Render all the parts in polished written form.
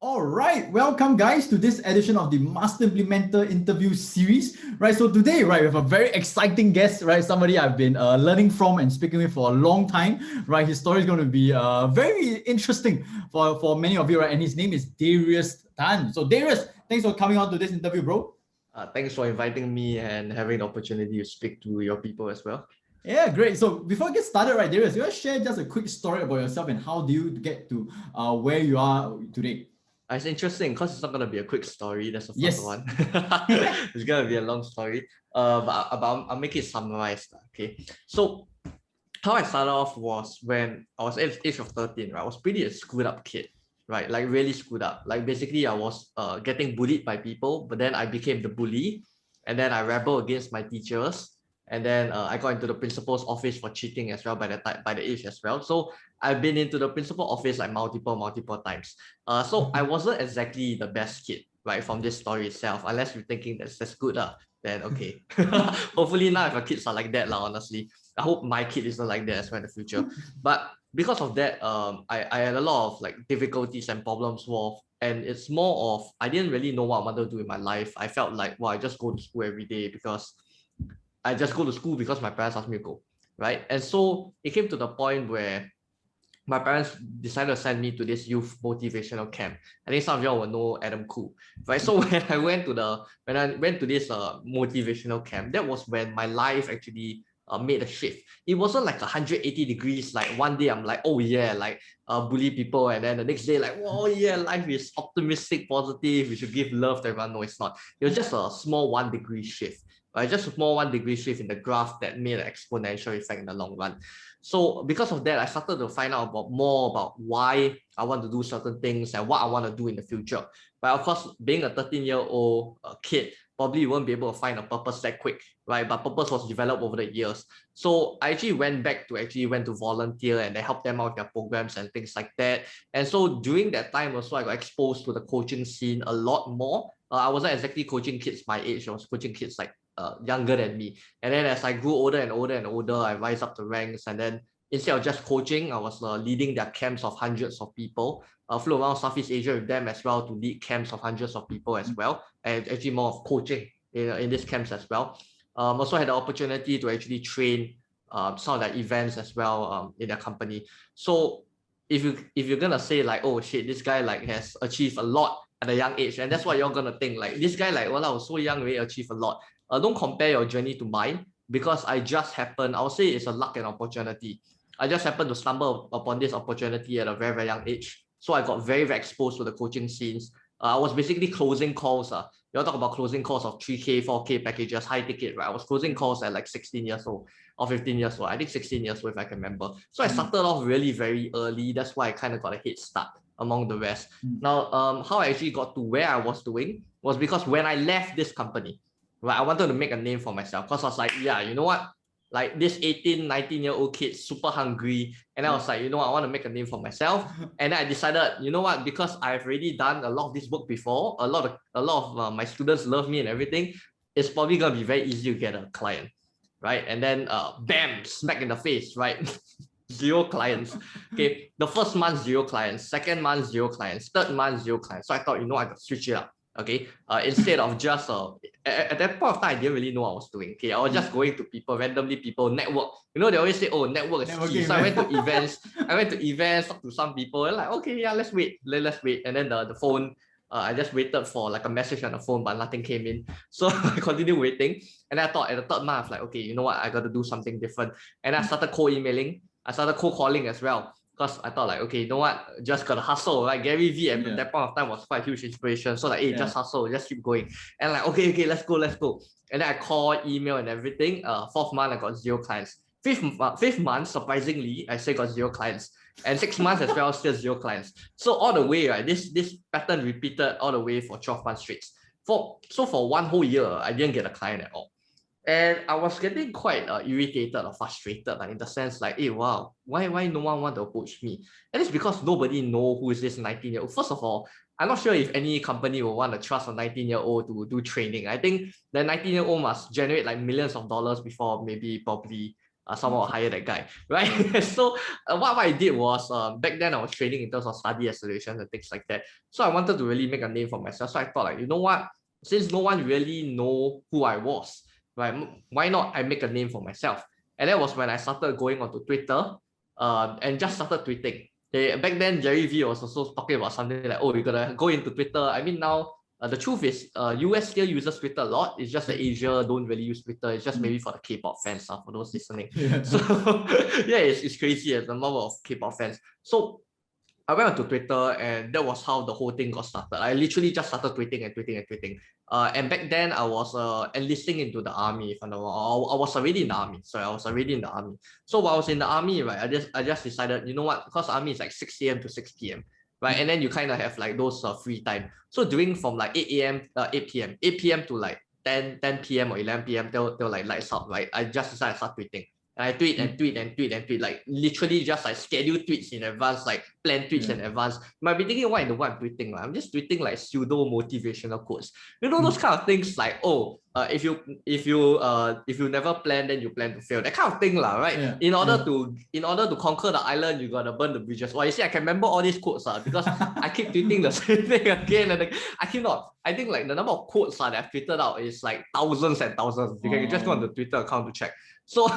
All right, welcome guys to this edition of the Master Implementer interview series. Right, so today, right, we have a very exciting guest, right? Somebody I've been learning from and speaking with for a long time, right? His story is going to be very interesting for many of you, right? And his name is Darius Tan. So Darius, thanks for coming on to this interview, bro. Thanks for inviting me and having the opportunity to speak to your people as well. Yeah, great. So before we get started, right, Darius, you want to share just a quick story about yourself and how do you get to where you are today? It's interesting because it's not going to be a quick story. That's the first Yes. one. It's going to be a long story. But I'll make it summarized. Okay. So how I started off was when I was at the age of 13, right? I was pretty a screwed up kid, right? Like really screwed up. Like basically I was getting bullied by people, but then I became the bully. And then I rebelled against my teachers. And then I got into the principal's office for cheating as well by the age as well. So I've been into the principal office like multiple times. So I wasn't exactly the best kid, right, from this story itself, unless you're thinking that's good, then okay. Hopefully now if your kids are like that, honestly. I hope my kid isn't like that as well in the future. But because of that, I had a lot of like difficulties and problems with, and it's more of I didn't really know what I wanted to do in my life. I felt like, well, I just go to school every day because I just go to school because my parents asked me to go, right? And so it came to the point where my parents decided to send me to this youth motivational camp. I think some of y'all will know Adam Khoo, right? So when I went to this motivational camp, that was when my life actually made a shift. It wasn't like 180 degrees. Like one day I'm like, oh yeah, like bully people, and then the next day like, oh yeah, life is optimistic, positive. We should give love to everyone. No, it's not. It was just a small 1 degree shift. Right? Just a small 1 degree shift in the graph that made an exponential effect in the long run. So because of that, I started to find out more about why I want to do certain things and what I want to do in the future. But of course, being a 13-year-old kid, probably you won't be able to find a purpose that quick, right? But purpose was developed over the years. So I actually went to volunteer and I helped them out with their programs and things like that. And so during that time also, I got exposed to the coaching scene a lot more. I wasn't exactly coaching kids my age. I was coaching kids like younger than me. And then as I grew older and older, I rise up the ranks. And then instead of just coaching, I was leading their camps of hundreds of people. I flew around Southeast Asia with them as well to lead camps of hundreds of people as well. And actually more of coaching in these camps as well. Also had the opportunity to actually train some of the events as well in their company. So if you're gonna say like, oh shit, this guy like has achieved a lot at a young age, and that's what you're gonna think, like this guy like, well, I was so young, really achieved a lot. Don't compare your journey to mine, because I would say it's a luck and opportunity. I just happened to stumble upon this opportunity at a very, very young age. So I got very, very exposed to the coaching scenes. I was basically closing calls. You all talk about closing calls of 3K, 4K packages, high ticket, right? I was closing calls at like 16 years old or 15 years old. I think 16 years old if I can remember. So I started off really very early. That's why I kind of got a head start among the rest. Now, how I actually got to where I was doing was because when I left this company, right, I wanted to make a name for myself, because I was like, yeah, you know what? Like this 18, 19-year-old kid, super hungry. And I was like, you know what? I want to make a name for myself. And then I decided, you know what? Because I've already done a lot of this work before, a lot of my students love me and everything, it's probably going to be very easy to get a client, right? And then bam, smack in the face, right? 0 clients. Okay, the first month 0 clients, second month 0 clients, third month 0 clients. So I thought, you know, I could switch it up. Okay, instead of just at that point of time, I didn't really know what I was doing. Okay, I was just going to people randomly, network. You know, they always say, oh, network is key. So I went to events. Talked to some people, and like, okay, yeah, let's wait. And then the phone. I just waited for like a message on the phone, but nothing came in. So I continued waiting. And I thought at the third month, like, okay, you know what? I got to do something different. And I started emailing. I started cold calling as well, because I thought like, okay, you know what? Just gotta hustle. Like Gary Vee at that point of time was quite a huge inspiration. So like, hey, just hustle, just keep going. And like, okay, let's go. And then I call, email, and everything. 4th month, I got 0 clients. 5th month, surprisingly, I still got 0 clients. And 6 months as well, still 0 clients. So all the way, right, this pattern repeated all the way for 12 months straight. For 1 whole year, I didn't get a client at all. And I was getting quite irritated or frustrated, like, in the sense like, hey, wow, why no one want to approach me? And it's because nobody know who is this 19-year-old. First of all, I'm not sure if any company will want to trust a 19-year-old to do training. I think the 19-year-old must generate like millions of dollars before maybe probably someone will hire that guy, right? So what I did was back then I was training in terms of study solutions and things like that. So I wanted to really make a name for myself. So I thought like, you know what? Since no one really know who I was, right? Why not I make a name for myself? And that was when I started going onto Twitter, and just started tweeting. Back then, Jerry V was also talking about something like, oh, you gotta go into Twitter. I mean, now the truth is, US still uses Twitter a lot. It's just that Asia don't really use Twitter. It's just maybe for the K-pop fans, for those listening. Yeah. So yeah, it's crazy the number of K-pop fans. So I went onto Twitter, and that was how the whole thing got started. I literally just started tweeting and tweeting and tweeting. And back then I was enlisting into the army. If I know, I was already in the army. So I was already in the army. So while I was in the army, right, I just decided, you know what? Because army is like 6 a.m. to 6 p.m. Right, and then you kind of have like those free time. So doing from like 8 a.m. 8 p.m. 8 p.m. to like 10 p.m. or 11 p.m. they'll like lights out, right? I just decided to start tweeting. And I tweet and tweet and tweet and tweet, like literally just like schedule tweets in advance, like plan tweets in advance. You might be thinking, why in the what I'm tweeting? Like, I'm just tweeting like pseudo motivational quotes. You know, those kind of things like, oh, if you never plan, then you plan to fail. That kind of thing, right? Yeah. In order to conquer the island, you gotta burn the bridges. Well, you see, I can remember all these quotes because I keep tweeting the same thing again and again. I cannot. I think like the number of quotes that I've tweeted out is like thousands and thousands. You can just go on the Twitter account to check. So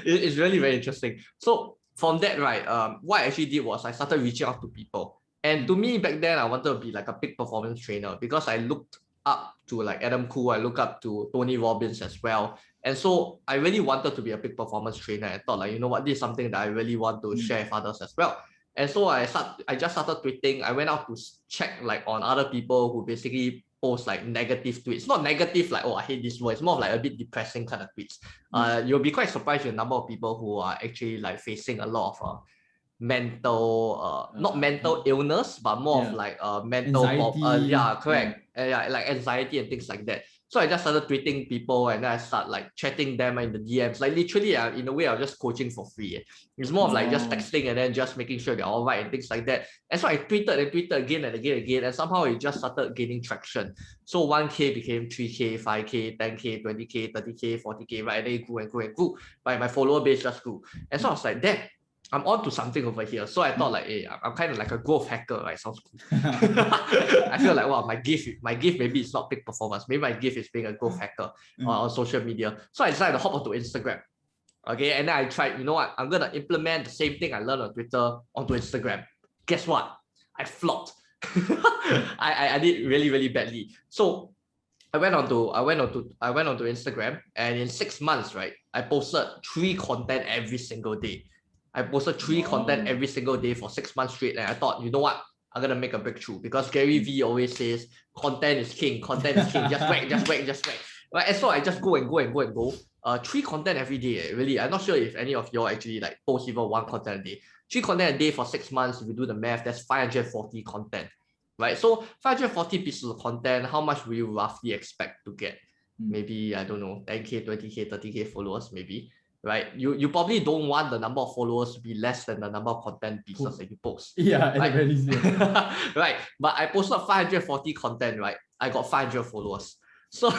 it's really very interesting. So from that, right, what I actually did was I started reaching out to people. And to me, back then, I wanted to be like a peak performance trainer because I looked up to like Adam Khoo, I look up to Tony Robbins as well. And so I really wanted to be a peak performance trainer. I thought like, you know what, this is something that I really want to share with others as well. And so I just started tweeting. I went out to check like on other people who basically post like negative tweets. Not negative like, oh, I hate this word. It's more of like a bit depressing kind of tweets. You'll be quite surprised with the number of people who are actually like facing a lot of mental not mental illness, but more of like mental anxiety. correct. Like anxiety and things like that. So I just started tweeting people, and then I start like chatting them in the DMs. Like literally, in a way, I was just coaching for free. It's more of like just texting and then just making sure they're all right and things like that. And so I tweeted and tweeted again and again and again, and somehow it just started gaining traction. So 1K became 3K, 5K, 10K, 20K, 30K, 40K, right? And then it grew and grew and grew. Right, my follower base just grew. And so I was like, damn, I'm on to something over here. So I thought like, hey, I'm kind of like a growth hacker, right? Sounds cool. I feel like, wow, my gift maybe it's not peak performance. Maybe my gift is being a growth hacker on social media. So I decided to hop onto Instagram. Okay, and then I tried, you know what? I'm gonna implement the same thing I learned on Twitter onto Instagram. Guess what? I flopped. I did really, really badly. So I went onto Instagram, and in 6 months, right, I posted 3 content every single day. I posted 3 content every single day for 6 months straight, and I thought, you know what? I'm gonna make a breakthrough because Gary V always says content is king, content is king. Just whack, just whack, just whack. Right, and so I just go and go. 3 content every day. Really, I'm not sure if any of y'all actually like post even 1 content a day. 3 content a day for 6 months. If you do the math, that's 540 content. Right, so 540 pieces of content. How much will you roughly expect to get? Maybe I don't know, 10K, 20K, 30K followers, maybe. Right, you probably don't want the number of followers to be less than the number of content pieces that you post. Yeah, right? very easy. Right, but I posted 540 content, right? I got 500 followers. So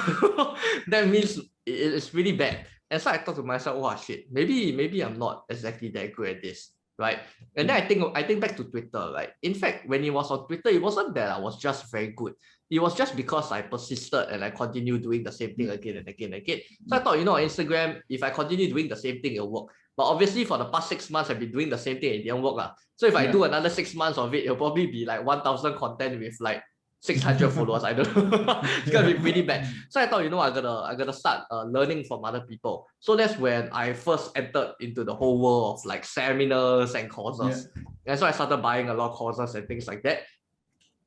that means it's really bad. And so I thought to myself, oh shit, maybe I'm not exactly that good at this. Right. And then I think back to Twitter, right? In fact, when it was on Twitter, it wasn't that I was just very good. It was just because I persisted and I continued doing the same thing again and again and again. So I thought, you know, on Instagram, if I continue doing the same thing, it'll work. But obviously for the past 6 months, I've been doing the same thing, it didn't work. So if I do another 6 months of it, it'll probably be like 1,000 content with like 600 followers. I don't know. It's gonna be pretty bad. So I thought, you know, I gotta start learning from other people. So that's when I first entered into the whole world of like seminars and courses. And so I started buying a lot of courses and things like that.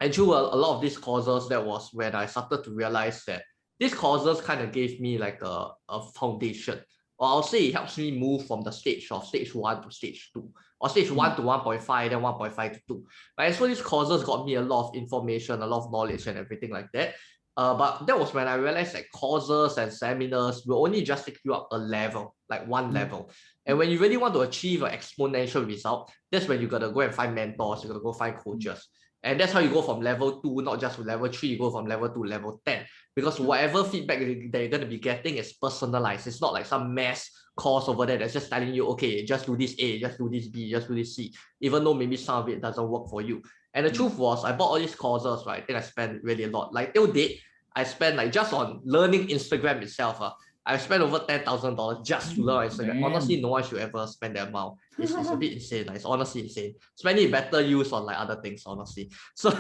And through a lot of these courses, that was when I started to realize that these courses kind of gave me like a foundation. Or I'll say it helps me move from the stage 1 to stage 2, or stage 1 to 1.5, then 1.5 to 2. Right? So these courses got me a lot of information, a lot of knowledge and everything like that. But that was when I realized that courses and seminars will only just take you up a level, like one level. And when you really want to achieve an exponential result, that's when you gotta go and find mentors, you gotta go find coaches. And that's how you go from level 2, not just to level 3, you go from level 2 to level 10. Because whatever feedback that you're going to be getting is personalized. It's not like some mass course over there that's just telling you, okay, just do this A, just do this B, just do this C, even though maybe some of it doesn't work for you. And the truth was, I bought all these courses, right? I think I spent really a lot. Like till date, I spent like just on learning Instagram itself. I spent over $10,000 just to learn Instagram. Damn. Honestly, no one should ever spend that amount. It's a bit insane. Like, it's honestly insane. Spending better use on like other things, honestly. So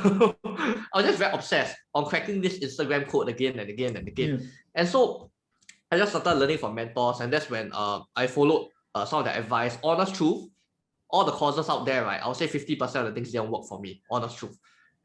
I was just very obsessed on cracking this Instagram code again and again and again. Yeah. And so I just started learning from mentors, and that's when I followed some of the advice. Honest truth, all the courses out there, right? I would say 50% of the things didn't work for me. Honest truth.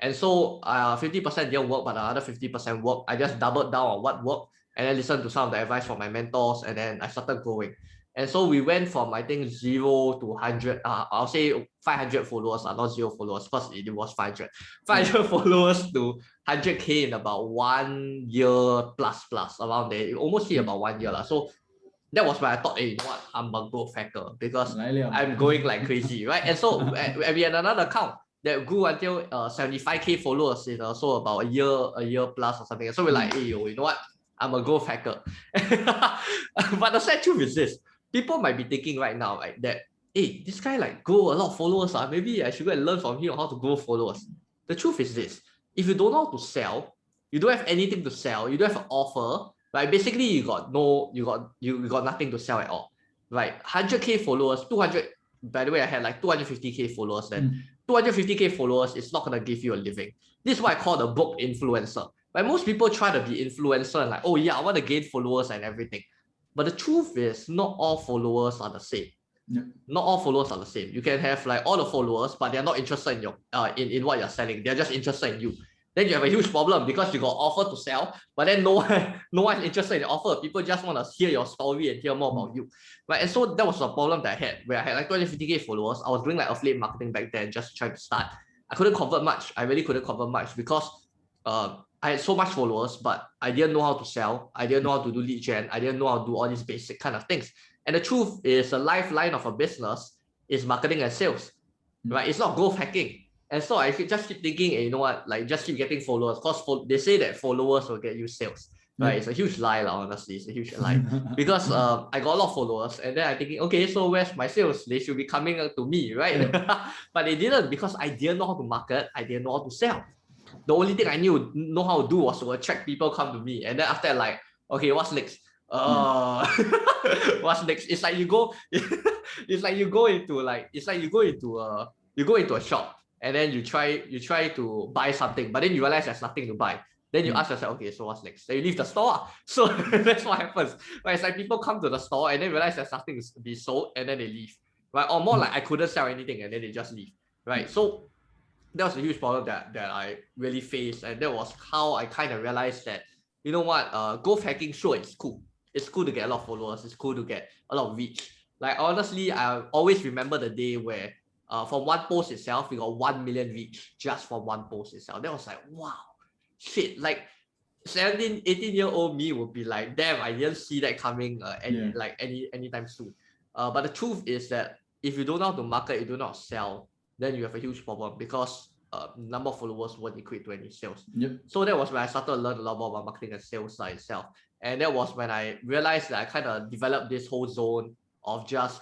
And so 50% didn't work, but the other 50% worked. I just doubled down on what worked, and then listened to some of the advice from my mentors, and then I started growing. And so we went from, I think, 0 to 100. I'll say 500 followers, not 0 followers, because it was 500. 500 followers to 100K in about 1 year plus around there. It almost hit about 1 year. So that was when I thought, hey, you know what? I'm a growth hacker because I'm going like crazy, right? And so we had another account that grew until 75K followers in also about a year plus or something. So we're like, hey, yo, you know what? I'm a growth hacker. But the sad truth is this. People might be thinking right now, right, that, hey, this guy like grow a lot of followers. Maybe I should go and learn from him how to grow followers. The truth is this. If you don't know how to sell, you don't have anything to sell, you don't have an offer, right? Basically, you got nothing to sell at all. Right? 100K followers, 200, by the way, I had like 250K followers then. 250K followers is not going to give you a living. This is what I call the book influencer. Right? Most people try to be influencer and like, oh yeah, I want to gain followers and everything. But the truth is, not all followers are the same. Yeah. Not all followers are the same. You can have like all the followers, but they're not interested in your in what you're selling. They're just interested in you. Then you have a huge problem because you got offer to sell, but then no one is interested in the offer. People just want to hear your story and hear more about you, right? And so that was a problem that I had, where I had like 250K followers. I was doing like affiliate marketing back then, just trying to start. I couldn't convert much. I really couldn't convert much because I had so much followers, but I didn't know how to sell. I didn't know how to do lead gen. I didn't know how to do all these basic kind of things. And the truth is, the lifeline of a business is marketing and sales, right? It's not growth hacking. And so I just keep thinking, hey, you know what, like just keep getting followers, because they say that followers will get you sales, right? It's a huge lie, honestly. It's a huge lie. Because I got a lot of followers, and then I'm thinking, okay, so where's my sales? They should be coming to me, right? But they didn't, because I didn't know how to market. I didn't know how to sell. The only thing I know how to do was to attract people come to me. And then after that, like, okay, what's next? What's next? It's like you go into a shop, and then you try to buy something, but then you realize there's nothing to buy. Then you ask yourself, okay, so what's next? Then you leave the store. So that's what happens. Right? It's like people come to the store and then realize there's nothing to be sold, and then they leave. Right? Or more like I couldn't sell anything and then they just leave. Right? So that was a huge problem that I really faced, and that was how I kind of realized that, you know what, growth hacking, sure, it's cool. It's cool to get a lot of followers. It's cool to get a lot of reach. Like, honestly, I always remember the day where from one post itself, we got 1 million reach just from one post itself. That was like, wow, shit. Like 17, 18-year-old me would be like, damn, I didn't see that coming anytime soon. But the truth is that if you don't know how to market, you do not sell, then you have a huge problem, because number of followers won't equate to any sales. So that was when I started to learn a lot more about marketing and sales side itself. And that was when I realized that I kind of developed this whole zone of just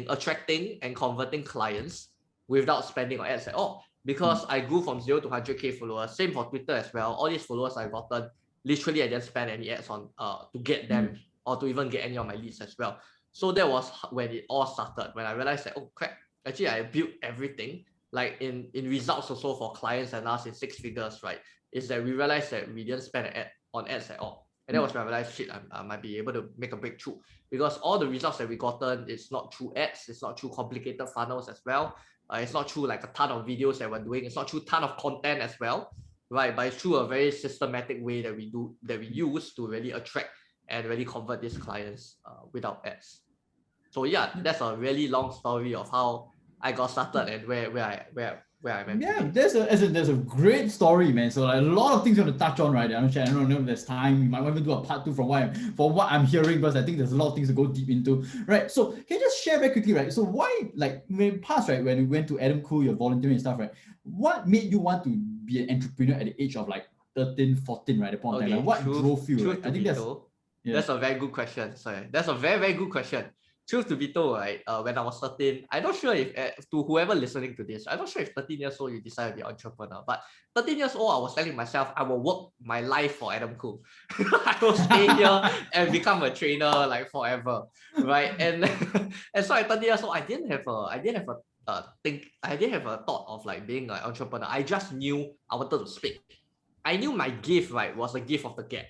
attracting and converting clients without spending on ads at all. Because I grew from 0 to 100K followers. Same for Twitter as well. All these followers I've gotten, literally I didn't spend any ads on to get them or to even get any of my leads as well. So that was when it all started, when I realized that, oh crap, actually I built everything, like in results also for clients and us in 6 figures, right? Is that we realized that we didn't spend on ads at all. And that was when I realized, shit, I might be able to make a breakthrough, because all the results that we gotten, it's not through ads, it's not through complicated funnels as well. It's not through like a ton of videos that we're doing. It's not through a ton of content as well, right? But it's through a very systematic way that we use to really attract and really convert these clients without ads. So yeah, that's a really long story of how I got started and where I'm at. Yeah, there's a great story, man. So like a lot of things you want to touch on, right? I don't know if there's time. We might even do a part 2 from what I'm hearing, because I think there's a lot of things to go deep into, right? So can you just share very quickly, right? So why, like in the past, right, when you went to Adam Khoo, you're volunteering and stuff, right? What made you want to be an entrepreneur at the age of like 13, 14, right? At the point of time, like, what drove you? Right? I think that's a very good question. Sorry, that's a very, very good question. truth to be told, right, when I was 13, I'm not sure if, to whoever listening to this, I'm not sure if 13 years old you decide to be an entrepreneur, but 13 years old, I was telling myself, I will work my life for Adam Khoo. I will stay here and become a trainer like forever, right? And and so at 13 years old, I didn't have a thought of like being an entrepreneur. I just knew I wanted to speak. I knew my gift, right, was the gift of the gap.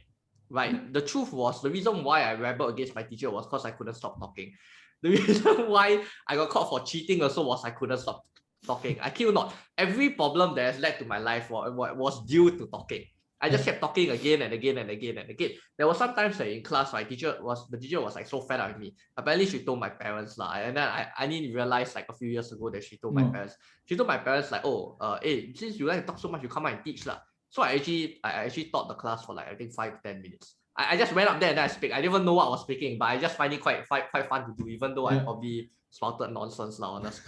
Right. The truth was, the reason why I rebelled against my teacher was because I couldn't stop talking. The reason why I got caught for cheating also was I couldn't stop talking. I kid you not. Every problem that has led to my life was due to talking. I just kept talking again and again and again and again. There was sometimes that in class, the teacher was like so fed up with me. Apparently, she told my parents lah, and then I didn't realize like a few years ago that she told my parents. She told my parents like, oh, hey, since you like to talk so much, you come out and teach lah. So I actually taught the class for like I think 5-10 minutes. I just went up there and then I speak. I didn't even know what I was speaking, but I just find it quite fun to do, even though I probably spouted nonsense now, honest.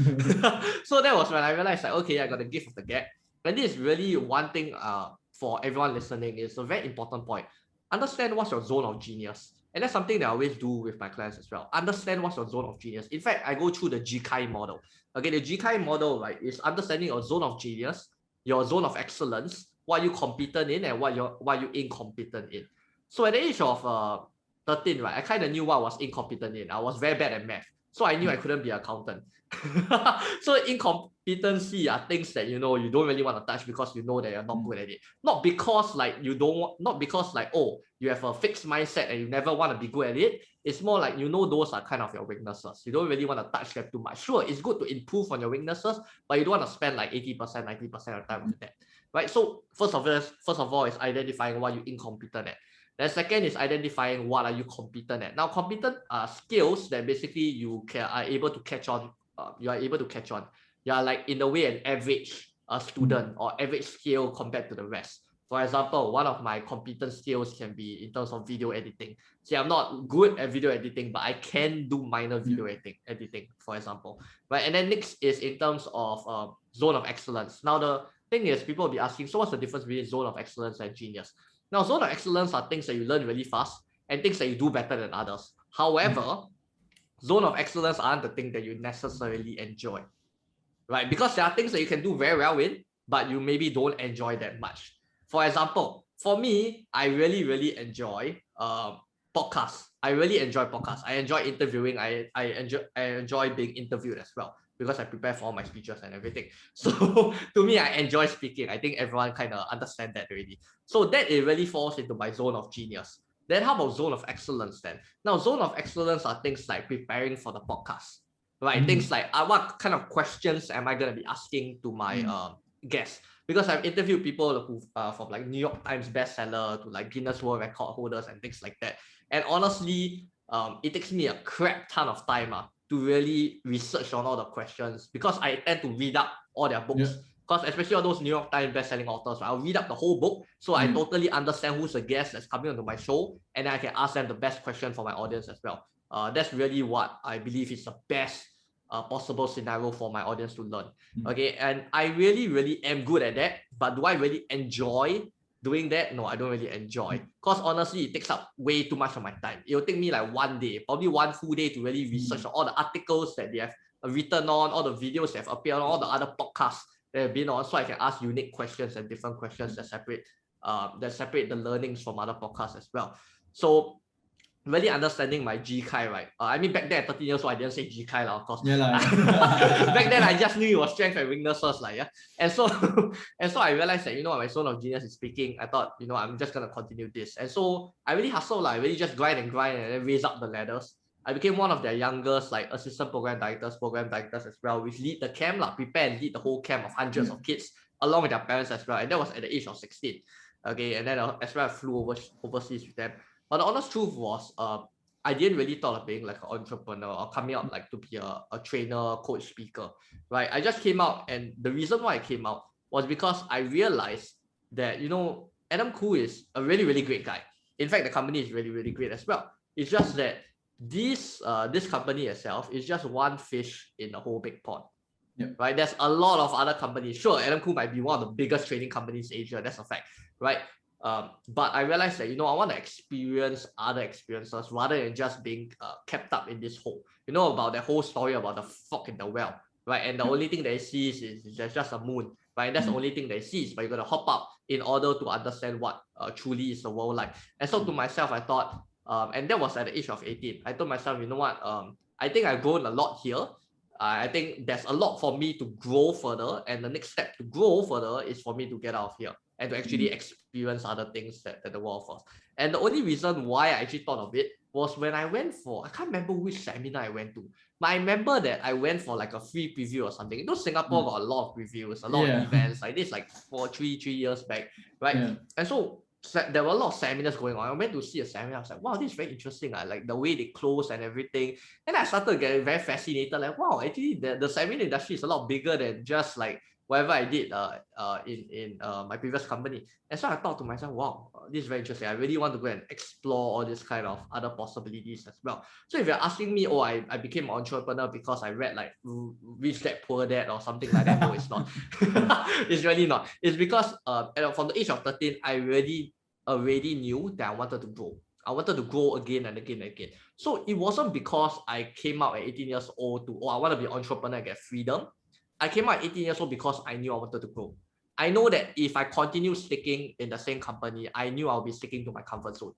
So that was when I realized like, okay, I got the gift of the gap. And this is really one thing for everyone listening. It's a very important point. Understand what's your zone of genius. And that's something that I always do with my clients as well. Understand what's your zone of genius. In fact, I go through the GKI model. Okay, the GKI model, right, is understanding your zone of genius, your zone of excellence, what you competent in and what you incompetent in. So at the age of 13, right, I kind of knew what I was incompetent in. I was very bad at math. So I knew I couldn't be an accountant. So incompetency are things that you don't really want to touch because you know that you're not good at it. Not because like oh, you have a fixed mindset and you never want to be good at it. It's more like those are kind of your weaknesses. You don't really want to touch them too much. Sure, it's good to improve on your weaknesses, but you don't want to spend like 80%, 90% of the time with that. Right? So first of all is identifying what you're incompetent at. Then second is identifying what are you competent at. Now, competent are skills that basically you are able to catch on. You are able to catch on. You are like in a way an average student or average skill compared to the rest. For example, one of my competent skills can be in terms of video editing. See, I'm not good at video editing, but I can do minor video editing, for example. Right, and then next is in terms of zone of excellence. Now, the thing is, people will be asking, so what's the difference between zone of excellence and genius? Now, zone of excellence are things that you learn really fast and things that you do better than others. However, zone of excellence aren't the thing that you necessarily enjoy, right? Because there are things that you can do very well in, but you maybe don't enjoy that much. For example, for me, I really, really enjoy podcasts. I really enjoy podcasts. I enjoy interviewing. I enjoy being interviewed as well, because I prepare for all my speeches and everything. So to me, I enjoy speaking. I think everyone kind of understand that already. So that it really falls into my zone of genius. Then how about zone of excellence then? Now, zone of excellence are things like preparing for the podcast, right? Things like what kind of questions am I going to be asking to my guests? Because I've interviewed people who from like New York Times bestseller to like Guinness World Record holders and things like that. And honestly, it takes me a crap ton of time to really research on all the questions, because I tend to read up all their books. Because especially all those New York Times best-selling authors, right? I'll read up the whole book, so I totally understand who's the guest that's coming onto my show, and then I can ask them the best question for my audience as well. That's really what I believe is the best possible scenario for my audience to learn. Okay, and I really, really am good at that, but do I really enjoy doing that? No, I don't really enjoy, because honestly, it takes up way too much of my time. It'll take me like one day, probably one full day, to really research all the articles that they have written on, all the videos that have appeared on, all the other podcasts that have been on, so I can ask unique questions and different questions that separate the learnings from other podcasts as well. So really understanding my GKI, right? I mean, back then at 13 years old, I didn't say GKI, of course. Back then, I just knew it was strength and weaknesses, like, yeah. And so I realized that, my zone of genius is speaking. I thought, I'm just gonna continue this. And so I really hustle, I really just grind and then raise up the ladders. I became one of their youngest, like, assistant program directors as well, which lead the camp, prepare and lead the whole camp of hundreds of kids, along with their parents as well. And that was at the age of 16. Okay, and then as well, I flew overseas with them. But the honest truth was, I didn't really thought of being like an entrepreneur or coming out like to be a trainer, coach, speaker, right? I just came out, and the reason why I came out was because I realized that, Adam Khoo is a really, really great guy. In fact, the company is really, really great as well. It's just that this company itself is just one fish in the whole big pond. Right? There's a lot of other companies. Sure, Adam Khoo might be one of the biggest training companies in Asia. That's a fact, right? But I realized that, I want to experience other experiences rather than just being kept up in this hole. About the whole story about the frog in the well, right? And the only thing they see is just a moon, right? And that's the only thing they see, but you got to hop up in order to understand what truly is the world like. And so to myself, I thought, and that was at the age of 18. I told myself, you know what? I think I've grown a lot here. I think there's a lot for me to grow further, and the next step to grow further is for me to get out of here and to actually experience other things that the world offers. And the only reason why I actually thought of it was when I went for, I can't remember which seminar I went to, but I remember that I went for like a free preview or something. Singapore got a lot of previews, a lot of events, like this, like 3 years back, right? And so there were a lot of seminars going on. I went to see a seminar. I was like, wow, this is very interesting. I like the way they close and everything. And I started getting very fascinated. Like, wow, actually the seminar industry is a lot bigger than just like whatever I did in my previous company. And so I thought to myself, wow, this is very interesting. I really want to go and explore all this kind of other possibilities as well. So if you're asking me, I became an entrepreneur because I read like Rich Dad Poor Dad or something like that, no, it's not. It's really not. It's because from the age of 13, I already knew that I wanted to grow. I wanted to grow again and again and again. So it wasn't because I came out at 18 years old to, I want to be an entrepreneur and get freedom. I came out at 18 years old because I knew I wanted to grow. I know that if I continue sticking in the same company, I knew I'll be sticking to my comfort zone.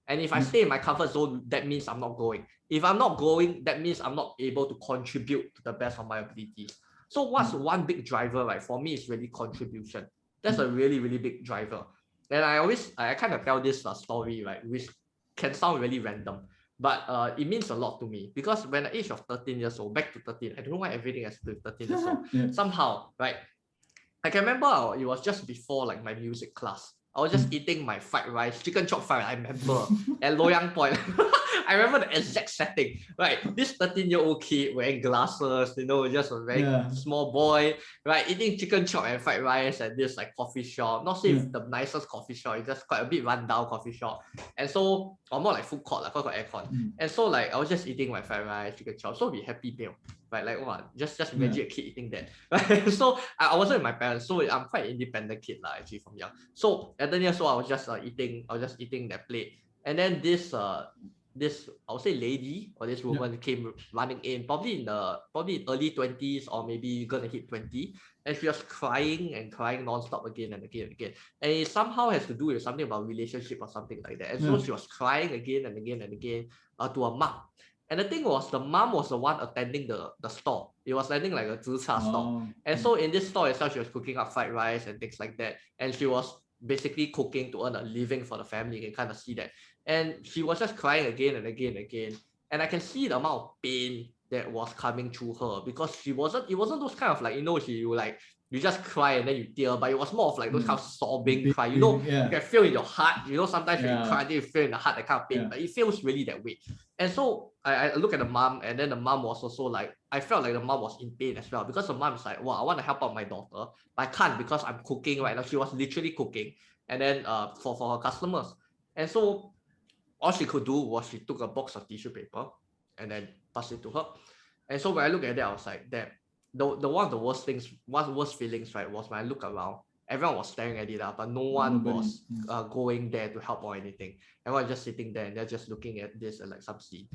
And if I stay in my comfort zone, that means I'm not growing. If I'm not growing, that means I'm not able to contribute to the best of my abilities. So what's one big driver, right? For me, is really contribution. That's a really, really big driver. And I kind of tell this story, right, which can sound really random, but it means a lot to me, because when at the age of 13 years old, back to 13, I don't know why everything has to do with 13 years old. Somehow, right, I can remember it was just before like my music class. I was just eating my fried rice, chicken chop fried rice, I remember, at Loyang Point. I remember the exact setting, right? This 13-year-old kid wearing glasses, just a very small boy, right? Eating chicken chop and fried rice at this like coffee shop. Not say the nicest coffee shop, it's just quite a bit rundown coffee shop. And so, or more like food court, like got aircon. And so like I was just eating my fried rice, chicken chop, so be happy meal. Right, like what? Just imagine a kid eating that. Right? So I wasn't with my parents, so I'm quite an independent kid actually from young. So at 10 years old, I was just eating that plate, and then this I would say lady or this woman came running in, probably in early 20s or maybe gonna hit 20, and she was crying and crying nonstop again and again and again, and it somehow has to do with something about relationship or something like that. And so she was crying again and again and again to her mom. And the thing was, the mom was the one attending the store. It was landing like a zi cha store. And so in this store itself, she was cooking up fried rice and things like that. And she was basically cooking to earn a living for the family. You can kind of see that. And she was just crying again and again and again. And I can see the amount of pain that was coming through her, because it wasn't those kind of like, you just cry and then you tear, but it was more of like those kind of sobbing cry. You can feel in your heart. Sometimes when you cry, then you feel in the heart that kind of pain, but it feels really that way. And so I look at the mom, and then the mom was also like, I felt like the mom was in pain as well, because the mom is like, well, I want to help out my daughter, but I can't because I'm cooking right now. She was literally cooking, and then for her customers. And so all she could do was she took a box of tissue paper and then passed it to her. And so when I look at that, I was like, that the one of the worst feelings, right, was when I look around, everyone was staring at it, but no one was going there to help or anything. Everyone was just sitting there and they're just looking at this and like some scene.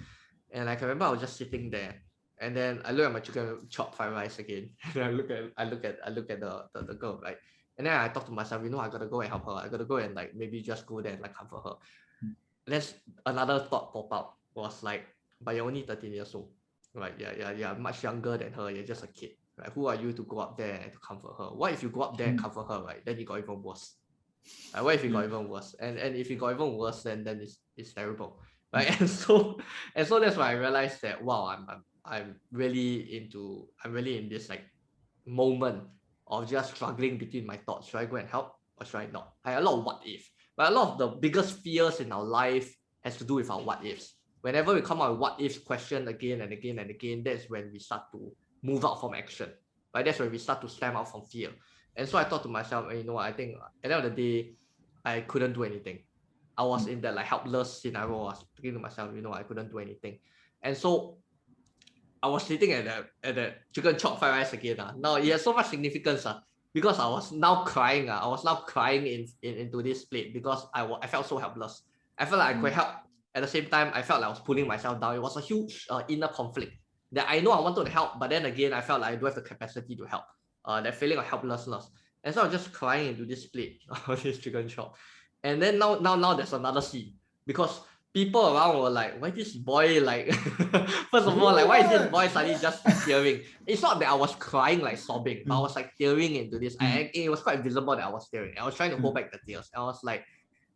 And I can remember I was just sitting there, and then I look at my chicken chop fried rice again. And I look at the girl, right? And then I thought to myself, I gotta go and help her. I gotta go and like maybe just go there and like comfort her. There's another thought pop up, was like, but you're only 13 years old, right? Yeah, much younger than her. You're just a kid, right? Who are you to go up there and to comfort her? What if you go up there and comfort her, right? Then it got even worse. What if it got even worse? And if it got even worse, then it's terrible, right? And so that's why I realized that, wow, I'm really in this like moment of just struggling between my thoughts. Should I go and help or should I not? I had a lot of what if. But a lot of the biggest fears in our life has to do with our what ifs. Whenever we come out with what if question again and again and again, that's when we start to move out from action. Right? That's when we start to stem out from fear. And so I thought to myself, I think at the end of the day, I couldn't do anything. I was in that like helpless scenario. I was thinking to myself, I couldn't do anything. And so I was sitting at the chicken chop fried rice again. Now it has so much significance. because I was now crying. I was now crying into this plate because I felt so helpless. I felt like I could help. At the same time, I felt like I was pulling myself down. It was a huge inner conflict that I know I wanted to help, but then again, I felt like I don't have the capacity to help. That feeling of helplessness. And so I was just crying into this plate of this chicken chop. And then now there's another scene because people around were like, why this boy like first of all, like why is this boy suddenly just tearing? It's not that I was crying like sobbing, but I was like tearing into this. It was quite visible that I was tearing. I was trying to hold back the tears. I was like,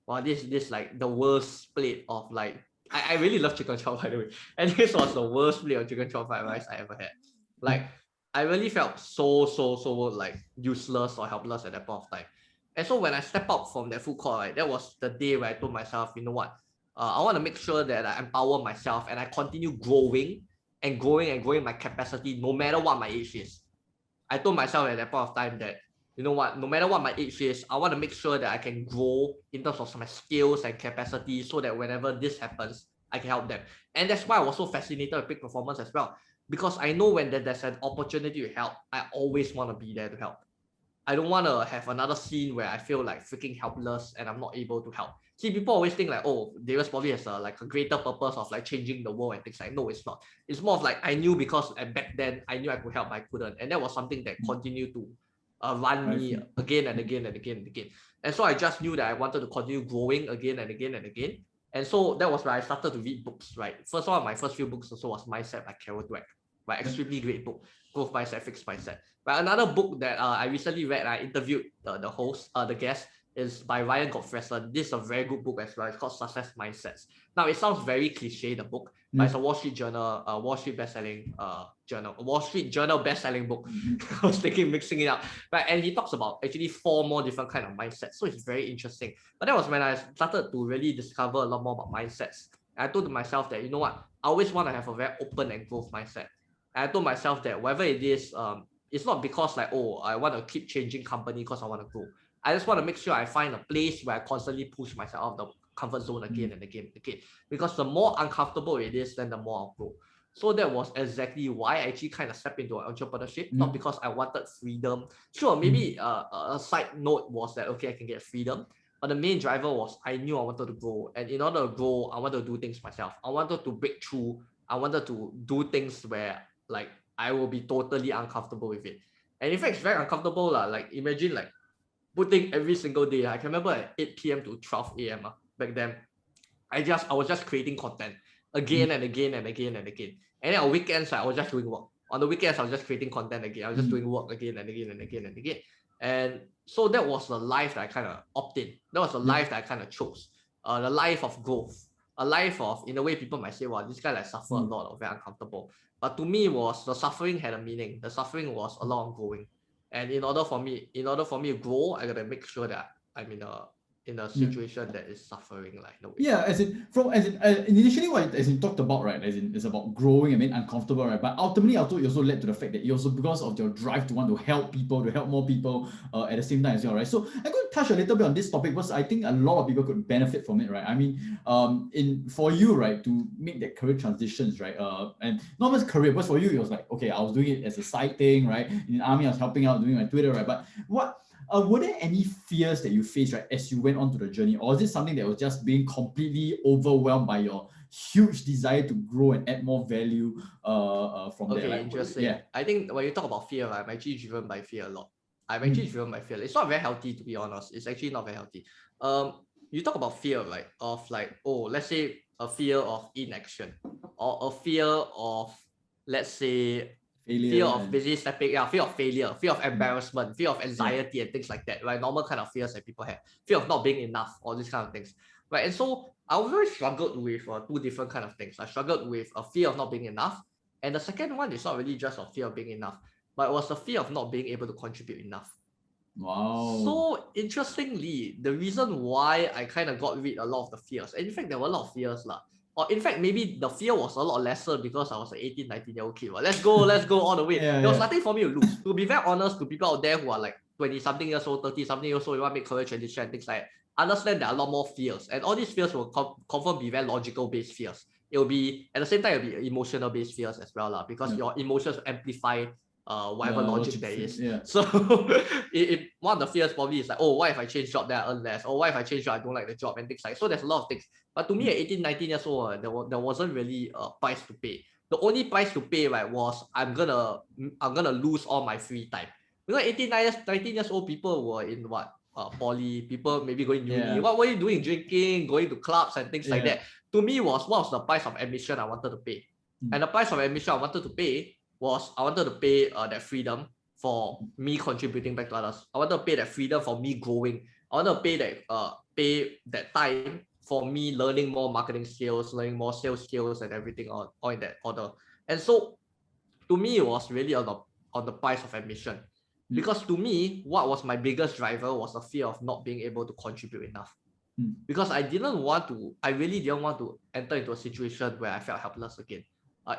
wow, this like the worst plate of like I really love chicken chop, by the way. And this was the worst plate of chicken chop fried rice I ever had. Like I really felt so like useless or helpless at that point of time. And so when I step out from that food court, right, that was the day where I told myself, you know what? I want to make sure that I empower myself and I continue growing and growing my capacity no matter what my age is. I told myself at that point of time that, you know what, no matter what my age is, I want to make sure that I can grow in terms of my skills and capacity so that whenever this happens, I can help them. And that's why I was so fascinated with peak performance as well. Because I know when there's an opportunity to help, I always want to be there to help. I don't want to have another scene where I feel like freaking helpless and I'm not able to help. See, people always think like, oh, Darius probably has like a greater purpose of like changing the world and things like. No, it's not. It's more of like I knew because back then I knew I could help, but I couldn't, and that was something that continued to run me again and again and again and again. And so I just knew that I wanted to continue growing again and again and again. And so that was where I started to read books. Right, first one of my first few books also was Mindset by Carol Dweck. Right, extremely great book. Growth Mindset, Fixed Mindset. But another book that I recently read, I interviewed the host, the guest, is by Ryan Gottfredson. This is a very good book as well. It's called Success Mindsets. Now it sounds very cliche, the book, but it's a Wall Street Journal, Wall Street Journal best-selling book. I was thinking mixing it up, right? And he talks about actually 4 more different kind of mindsets. So it's very interesting. But that was when I started to really discover a lot more about mindsets. And I told myself that, you know what, I always want to have a very open and growth mindset. And I told myself that whatever it is, it's not because like, oh, I want to keep changing company because I want to grow. I just want to make sure I find a place where I constantly push myself out of the comfort zone again and again and again. Because the more uncomfortable it is, then the more I'll grow. So that was exactly why I actually kind of stepped into entrepreneurship, not because I wanted freedom. Sure, maybe a side note was that, okay, I can get freedom. But the main driver was I knew I wanted to grow. And in order to grow, I wanted to do things myself. I wanted to break through. I wanted to do things where like I will be totally uncomfortable with it. And in fact, it's very uncomfortable. Like imagine like putting every single day. I can remember at 8 p.m. to 12 a.m. Back then. I was just creating content again and again and again and again. And then on weekends, I was just doing work. On the weekends, I was just creating content again. I was just doing work again and again and again and again. And so that was the life that I kind of opted in. That was the life that I kind of chose. The life of growth. A life of, in a way, people might say, wow, this guy like suffer a lot or very uncomfortable. But to me, was the suffering had a meaning. The suffering was a lot of growing. And in order for me to grow, I gotta make sure that I'm in a situation that is suffering, like no way. Yeah, initially what as in talked about, right, as in it's about growing, I mean uncomfortable, right? But ultimately it also led to the fact that you also, because of your drive to want to help people, to help more people at the same time as well, right? So I'm going to touch a little bit on this topic because I think a lot of people could benefit from it, right? I mean, for you, right, to make that career transitions, right? And not just career, but for you, it was like, okay, I was doing it as a side thing, right? In the army, I was helping out, doing my Twitter, right? But were there any fears that you faced, right, as you went on to the journey, or is it something that was just being completely overwhelmed by your huge desire to grow and add more value from there? Okay, interesting. Yeah. I think when you talk about fear, right, I'm actually driven by fear a lot. I'm actually driven by fear. It's not very healthy, to be honest. It's actually not very healthy. You talk about fear, right, of like, oh, let's say a fear of inaction, or a fear of, let's say, fear of busy stepping, fear of failure, fear of embarrassment, fear of anxiety and things like that, right? Normal kind of fears that people have, fear of not being enough, all these kind of things, right? And so I really struggled with 2 different kind of things. I struggled with a fear of not being enough, and the second one is not really just a fear of being enough, but it was the fear of not being able to contribute enough. Wow. So interestingly, the reason why I kind of got rid of a lot of the fears, and in fact there were a lot of fears lah. Or in fact, maybe the fear was a lot lesser because I was an 18, 19-year-old kid. Well, let's go all the way. There was nothing for me to lose. To be very honest, to people out there who are like 20-something years old, 30-something years old, you want to make career transition and things like that, understand there are a lot more fears. And all these fears will confirm be very logical-based fears. It will be, at the same time, it will be emotional-based fears as well, because your emotions will amplify whatever logic there fit, is. yeah. So one of the fears probably is like, oh, what if I change job, then I earn less? Or what if I change job, I don't like the job and things like that. So there's a lot of things. But to me at 18, 19 years old, there wasn't really a price to pay. The only price to pay, right, was I'm gonna lose all my free time. Because 18, 19 years old, people were in what? Poly, people maybe going uni. Yeah. What were you doing? Drinking, going to clubs and things like Yeah. that. To me, what was the price of admission I wanted to pay. And the price of admission I wanted to pay was I wanted to pay that freedom for me contributing back to others. I wanted to pay that freedom for me growing. I wanted to pay that time for me learning more marketing skills, learning more sales skills and everything all in that order. And so to me, it was really on the price of admission. Because to me, what was my biggest driver was the fear of not being able to contribute enough. Because I really didn't want to enter into a situation where I felt helpless again.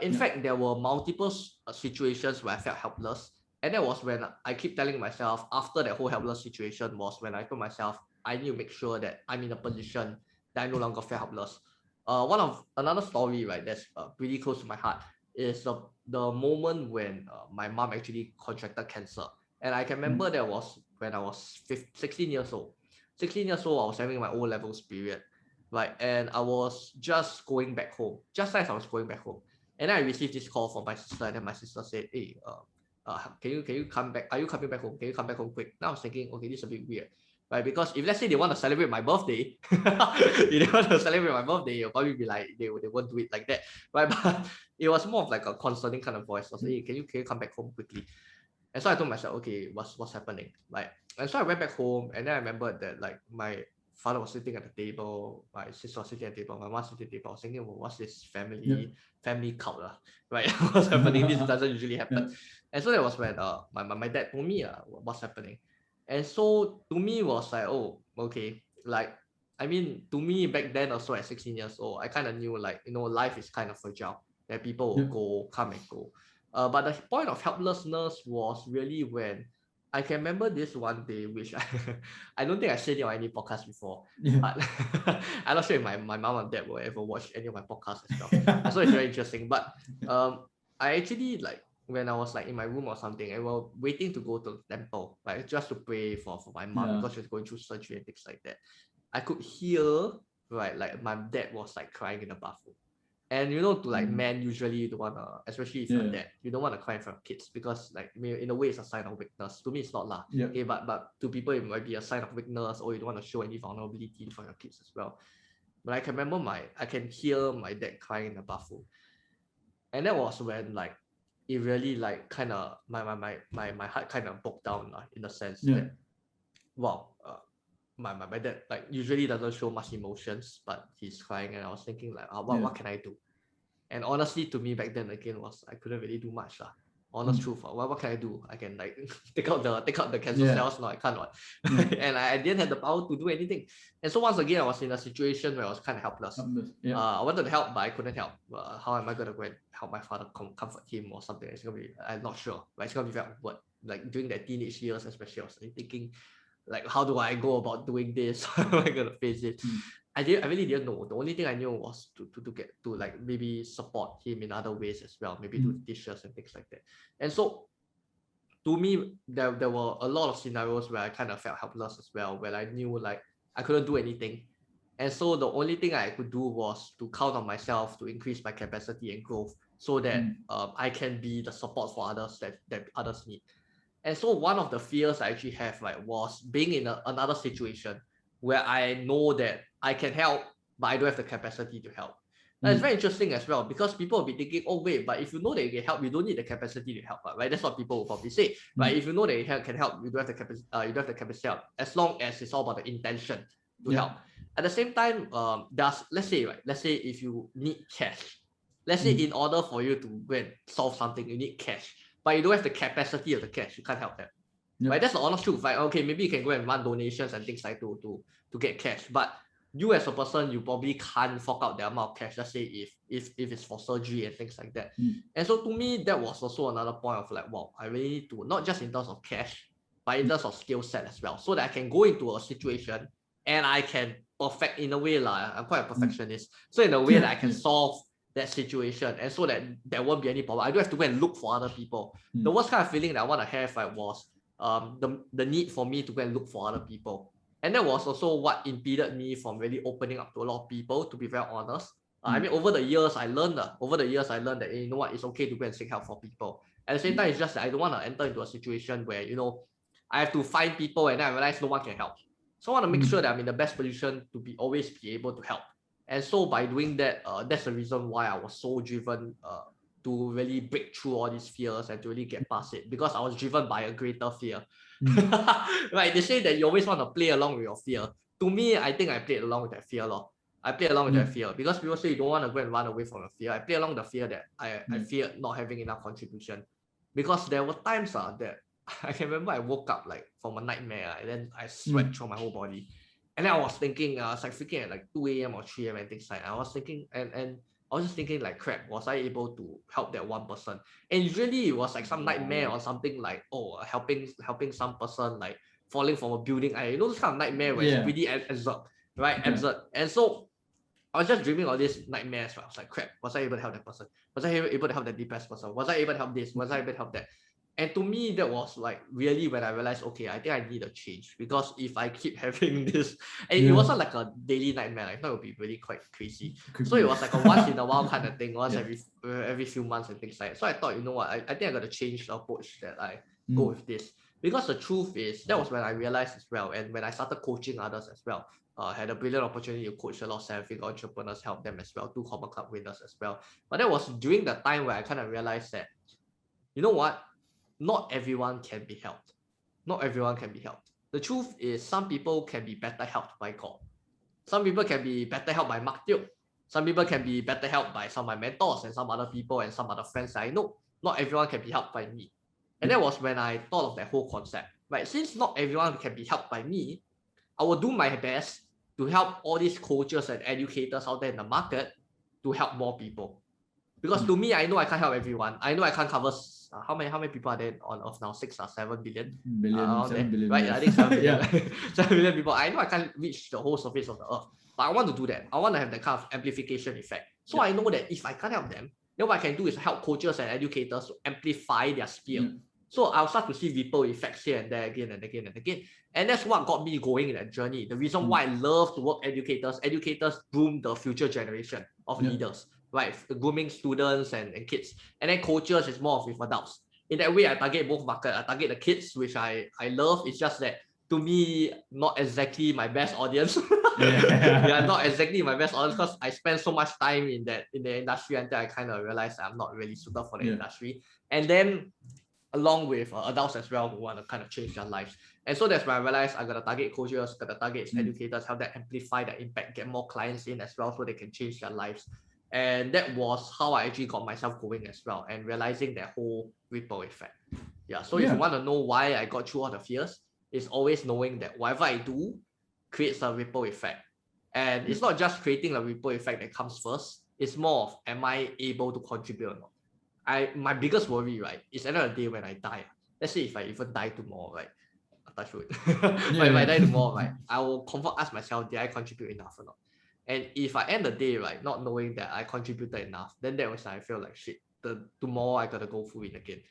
In fact, there were multiple situations where I felt helpless. And that was when I keep telling myself, after that whole helpless situation, was when I told myself, I need to make sure that I'm in a position that I no longer feel helpless. Another story, right, that's pretty close to my heart is the moment when my mom actually contracted cancer. And I can remember that was when I was 16 years old. 16 years old, I was having my O-levels period, right? And I was just going back home, just as I was going back home. And then I received this call from my sister, and then my sister said, hey, can you come back? Are you coming back home? Can you come back home quick? Now I was thinking, okay, this is a bit weird, right? Because if let's say they want to celebrate my birthday, if they want to celebrate my birthday, you'll probably be like, they won't do it like that, right? But it was more of like a concerning kind of voice. I was like, hey, can you come back home quickly? And so I told myself, okay, what's happening? Like, and so I went back home, and then I remembered that like my father was sitting at the table, my sister was sitting at the table, my mom was sitting at the table. I was thinking, well, what's this family cult, right? What's happening? This doesn't usually happen. And so that was when my dad told me what's happening. And so to me it was like, oh, okay, like I mean, to me back then also at 16 years old, I kind of knew like, life is kind of fragile, that people will come and go. But the point of helplessness was really when I can remember this one day, which I don't think I said it on any podcast before, but I'm not sure if my mom and dad will ever watch any of my podcasts as well. So it's very interesting. But I actually, like, when I was like in my room or something, and we were waiting to go to the temple, like just to pray for my mom because she was going through surgery and things like that. I could hear, right, like my dad was like crying in the bathroom. And to like men, usually you don't wanna, especially if you're dad, you don't want to cry in front of kids because like in a way it's a sign of weakness. To me it's not lah. Okay, but to people it might be a sign of weakness, or you don't want to show any vulnerability for your kids as well. But I can remember I can hear my dad crying in the bathroom. And that was when like it really like kind of my heart kind of broke down in the sense that wow, my dad like usually doesn't show much emotions, but he's crying, and I was thinking like, what can I do? And honestly, to me back then again was I couldn't really do much lah. Honest truth, what can I do? I can like take out the cancer cells. No, I can't. And I didn't have the power to do anything. And so once again, I was in a situation where I was kind of helpless. I wanted to help, but I couldn't help. How am I gonna go and help my father, comfort him or something? It's gonna be, I'm not sure, but it's gonna be very awkward. Like during the teenage years, especially, I was thinking, like, how do I go about doing this? How am I gonna face it? I really didn't know. The only thing I knew was to get to like maybe support him in other ways as well, maybe do dishes and things like that. And so to me, there were a lot of scenarios where I kind of felt helpless as well, where I knew like I couldn't do anything. And so the only thing I could do was to count on myself to increase my capacity and growth so that I can be the support for others that others need. And so one of the fears I actually have, like, was being in another situation where I know that I can help, but I don't have the capacity to help. And it's very interesting as well, because people will be thinking, oh wait, but if you know that you can help, you don't need the capacity to help, right? That's what people will probably say, right? If you know that you can help, you don't have the capacity. You don't have the capacity to help, as long as it's all about the intention to help. At the same time, let's say if you need cash, let's say in order for you to go and solve something, you need cash, but you don't have the capacity of the cash, you can't help them. Right? That's the honest truth. Like, okay, maybe you can go and run donations and things like to get cash, but you as a person, you probably can't fork out the amount of cash. Let's say if it's for surgery and things like that. And so to me, that was also another point of like, wow, I really need to, not just in terms of cash, but in terms of skill set as well, so that I can go into a situation and I can perfect in a way, I'm quite a perfectionist. So in a way that I can solve that situation, and so that there won't be any problem. I don't have to go and look for other people. The worst kind of feeling that I want to have, right, was the need for me to go and look for other people. And that was also what impeded me from really opening up to a lot of people, to be very honest. I mean, over the years, I learned that, you know what, it's okay to go and seek help for people. At the same time, it's just that I don't want to enter into a situation where, I have to find people and then I realize no one can help. So I want to make sure that I'm in the best position to always be able to help. And so by doing that, that's the reason why I was so driven to really break through all these fears and to really get past it, because I was driven by a greater fear. Right? They say that you always want to play along with your fear. To me, I think I played along with that fear. I play along with that fear because people say you don't want to go and run away from your fear. I play along the fear that I feared not having enough contribution, because there were times that I can remember I woke up like from a nightmare and then I sweat through my whole body. And then I was thinking, I was like freaking at like 2 a.m. or 3 a.m. and things like that. I was thinking, and I was just thinking like, crap, was I able to help that one person? And usually it was like some nightmare or something like, helping some person like falling from a building. This kind of nightmare where it's pretty absurd, right? Absurd. And so I was just dreaming all these nightmares. Right? I was like, crap, was I able to help that person? Was I able to help that depressed person? Was I able to help this? Was I able to help that? And to me, that was like really when I realized, okay, I think I need a change, because if I keep having this, and it wasn't like a daily nightmare, I thought it would be really quite crazy. So it was like a once in a while kind of thing, once every few months and things like that. So I thought, you know what, I think I got to change the approach that I go with this, because the truth is that was when I realized as well, and when I started coaching others as well. Had a brilliant opportunity to coach a lot of seven-figure entrepreneurs, help them as well, 2 Common Club winners as well. But that was during the time where I kind of realized that, you know what, not everyone can be helped. Not everyone can be helped. The truth is some people can be better helped by God. Some people can be better helped by Mark Teo. Some people can be better helped by some of my mentors and some other people and some other friends that I know. Not everyone can be helped by me. And that was when I thought of that whole concept. Right? Since not everyone can be helped by me, I will do my best to help all these coaches and educators out there in the market to help more people. Because to me, I know I can't help everyone. I know I can't cover how many people are there on Earth now? 6 or 7 billion? 7 billion. Right? I think 7 billion. Yeah. 7 billion people. I know I can't reach the whole surface of the Earth. But I want to do that. I want to have that kind of amplification effect. So I know that if I can't help them, then what I can do is help coaches and educators to amplify their skill. So I'll start to see ripple effects here and there again and again and again. And that's what got me going in that journey. The reason why I love to work educators groom the future generation of leaders, right? Grooming students and kids. And then coaches is more of with adults. In that way, I target both markets. I target the kids, which I love. It's just that, to me, not exactly my best audience. Not exactly my best audience, because I spend so much time in the industry until I kind of realized I'm not really suited for the industry. And then along with adults as well who want to kind of change their lives. And so that's when I realized I got to target coaches, got to target educators, help them amplify their impact, get more clients in as well so they can change their lives. And that was how I actually got myself going as well, and realizing that whole ripple effect. So if you want to know why I got through all the fears, it's always knowing that whatever I do creates a ripple effect. And it's not just creating a ripple effect that comes first. It's more of, am I able to contribute or not? My biggest worry, right, is at the end of the day when I die. Let's say if I even die tomorrow, right? Touch wood. But if I die tomorrow, right, I will ask myself, did I contribute enough or not? And if I end the day, right, not knowing that I contributed enough, then that was when I feel like shit. Tomorrow I gotta go through it again.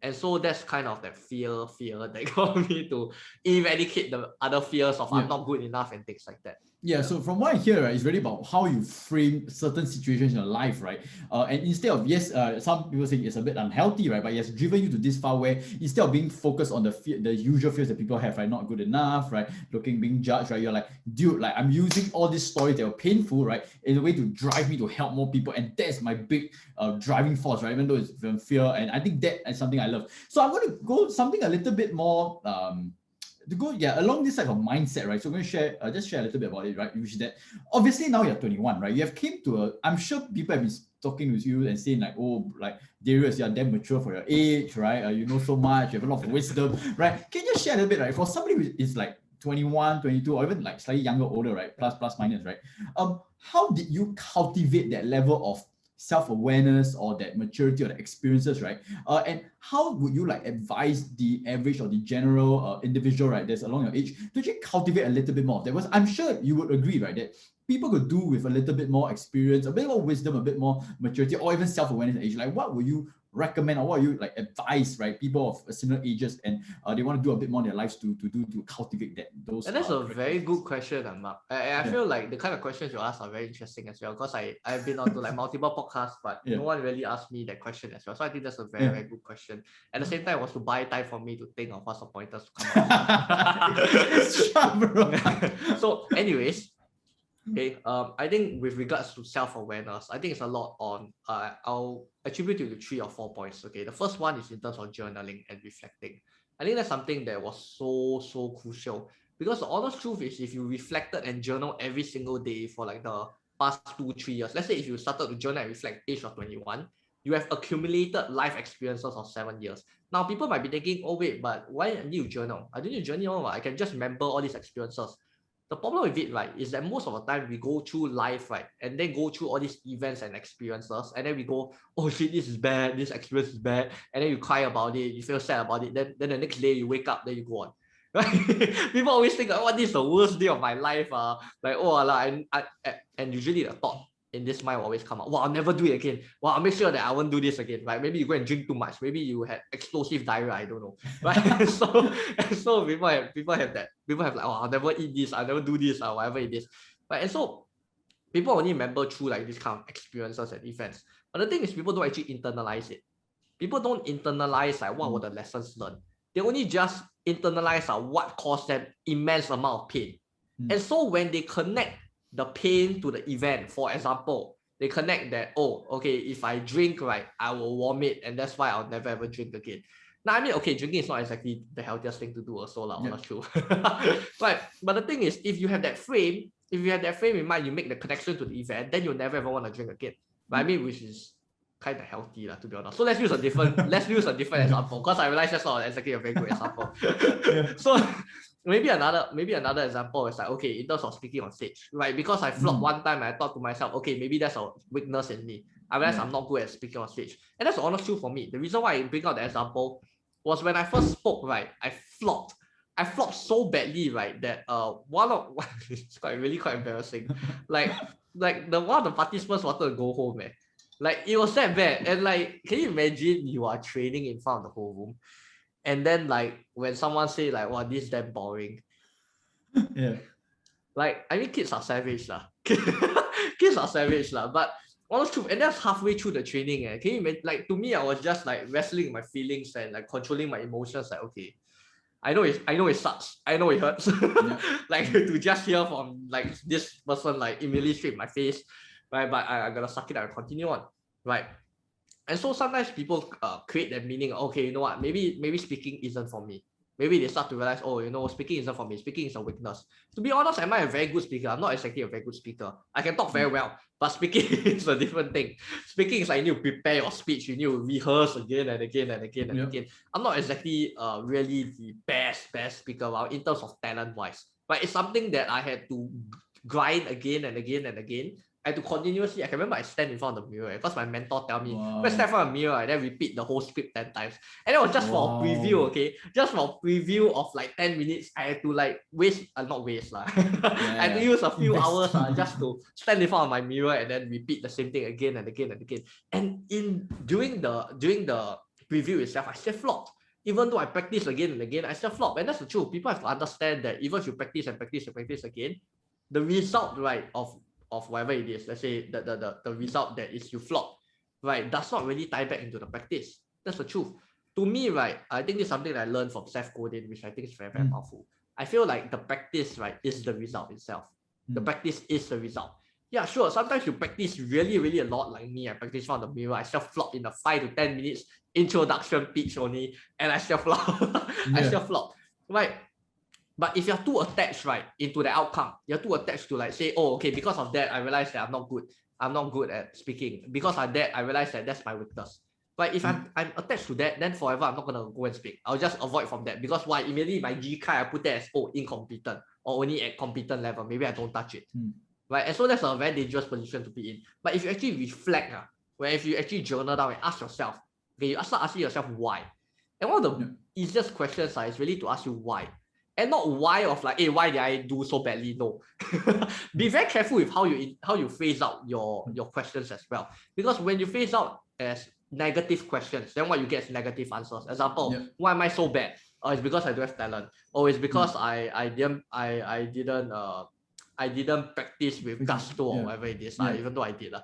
And so that's kind of that fear that got me to eradicate the other fears of I'm not good enough and things like that. So from what I hear, right, it's really about how you frame certain situations in your life, right? And instead of, some people say it's a bit unhealthy, right? But it has driven you to this far where instead of being focused on the usual fears that people have, right? Not good enough, right? Being judged, right? You're like, dude, like I'm using all these stories that are painful, right? In a way to drive me to help more people. And that's my big driving force, right? Even though it's fear. And I think that is something I love. So I'm going to go something a little bit more, along this type of mindset, right? So I'm going to share a little bit about it, right? Which is that obviously now you're 21, right? You have came to I'm sure people have been talking with you and saying like, oh, like Darius, you're damn mature for your age, right? You know so much, you have a lot of wisdom, right? Can you just share a little bit, right? For somebody who is like 21, 22, or even like slightly younger, older, right? Plus minus, right? How did you cultivate that level of self-awareness or that maturity or the experiences, right? And how would you like advise the average or the general individual, right, that's along your age to actually cultivate a little bit more of that? Because I'm sure you would agree, right, that people could do with a little bit more experience, a bit more wisdom, a bit more maturity, or even self-awareness at age. Like, what would you recommend, or what you like advise, right, people of similar ages and they want to do a bit more in their lives to cultivate those And that's a very characteristics? good question, Mark. I feel like the kind of questions you ask are very interesting as well, because I've been on to like multiple podcasts, but no one really asked me that question as well. So I think that's a very, very good question. At the same time, it was to buy time for me to think of what's the pointers to come out. It's sharp, bro. So anyways, okay, I think with regards to self-awareness, I think it's a lot on, I'll attribute it to 3 or 4 points. Okay, the first one is in terms of journaling and reflecting. I think that's something that was so crucial, because the honest truth is, if you reflected and journal every single day for like the past 2-3 years, let's say if you started to journal and reflect age of 21, you have accumulated life experiences of 7 years. Now people might be thinking, oh wait, but why do you journal? I don't need to journal. I can just remember all these experiences. The problem with it, right, is that most of the time we go through life, right, and then go through all these events and experiences, and then we go, oh shit, this is bad, this experience is bad, and then you cry about it, you feel sad about it, then the next day you wake up, then you go on. Right? People always think, oh, this is the worst day of my life. Like, oh, and usually the thought in this mind will always come out, well, I'll never do it again. Well, I'll make sure that I won't do this again, right? Maybe you go and drink too much. Maybe you had explosive diarrhea, I don't know, right? so people have that. People have like, oh, I'll never eat this, I'll never do this, or whatever it is, right? And so people only remember through like this kind of experiences and events. But the thing is, people don't actually internalize it. People don't internalize like what were the lessons learned. They only just internalize what caused them immense amount of pain. And so when they connect the pain to the event, for example, they connect that, oh, okay, if I drink, right, I will vomit, and that's why I'll never ever drink again. Now, I mean, okay, drinking is not exactly the healthiest thing to do also, that's true. But the thing is, if you have that frame in mind, you make the connection to the event, then you'll never ever want to drink again. But I mean, which is kind of healthy, to be honest. So let's use a different example, because I realize that's not exactly a very good example. So maybe another example is like, okay, in terms of speaking on stage, right? Because I flopped one time, and I thought to myself, okay, maybe that's a weakness in me. I realized I'm not good at speaking on stage, and that's the honest truth for me. The reason why I bring out the example was when I first spoke, right? I flopped so badly, right, that it's quite embarrassing. Like the one of the participants wanted to go home, Like, it was that bad. And like, can you imagine you are training in front of the whole room, and then like when someone say like, wow, this is damn boring. Like, I mean, kids are savage lah. Kids are savage lah. But honest truth, and that's halfway through the training. Can you imagine? Like, to me, I was just like wrestling with my feelings and like controlling my emotions. Like, okay, I know it sucks. I know it hurts. Like, to just hear from like this person like immediately straight in my face, right? But I gotta suck it up and continue on, right? And so sometimes people create that meaning. Okay, you know what? Maybe speaking isn't for me. Maybe they start to realize, oh, you know, speaking isn't for me. Speaking is a weakness. To be honest, am I a very good speaker? I'm not exactly a very good speaker. I can talk very well, but speaking is a different thing. Speaking is like you need to prepare your speech. You need to rehearse again and again and again and again. I'm not exactly really the best speaker in terms of talent wise, but it's something that I had to grind again and again and again. I had to continuously, I can remember I stand in front of the mirror because my mentor tell me, let's stand in front of the mirror and then repeat the whole script 10 times. And it was just for a preview, okay? Just for a preview of like 10 minutes. I had to like not waste lah. I had to use a few hours just to stand in front of my mirror and then repeat the same thing again and again and again. And during the preview itself, I still flopped. Even though I practice again and again, I still flop. And that's the truth. People have to understand that even if you practice and practice and practice again, the result, right, of whatever it is, let's say the result that is you flop, right, does not really tie back into the practice. That's the truth. To me, right, I think it's something that I learned from Seth Godin, which I think is very, very powerful. I feel like the practice, right, is the result itself. The practice is the result. Yeah, sure. Sometimes you practice really, really a lot, like me. I practice in front of the mirror. I still flop in the 5 to 10 minutes introduction pitch only, and I still flop. I still flop. Right. But if you're too attached, right, into the outcome, you're too attached to like say, oh, okay, because of that, I realized that I'm not good at speaking. Because of that, I realized that that's my weakness. But if I'm attached to that, then forever I'm not gonna go and speak. I'll just avoid from that, because why? Immediately my G card, I put that as incompetent or only at competent level. Maybe I don't touch it. Right? And so that's a very dangerous position to be in. But if you actually reflect, where if you actually journal down and ask yourself, okay, you start asking yourself why. And one of the easiest questions is really to ask you why. And not why of like, hey, why did I do so badly? No. Be very careful with how you phrase out your questions as well. Because when you phrase out as negative questions, then what you get is negative answers. Example, why am I so bad? Oh, it's because I don't have talent. Or it's because I didn't practice with gusto or whatever it is, even though I did.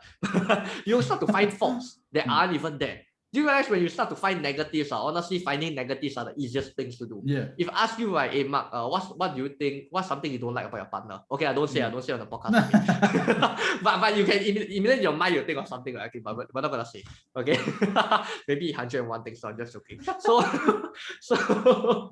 You'll start to find faults that aren't even there. Do you realize when you start to find negatives, honestly, finding negatives are the easiest things to do. If I ask you, right, hey, Mark, what do you think, what's something you don't like about your partner? Okay, I don't say on the podcast. but you can immediately in your mind, you think of something like, okay, but we're not going to say. Okay? Maybe 101 things, so I'm just joking. So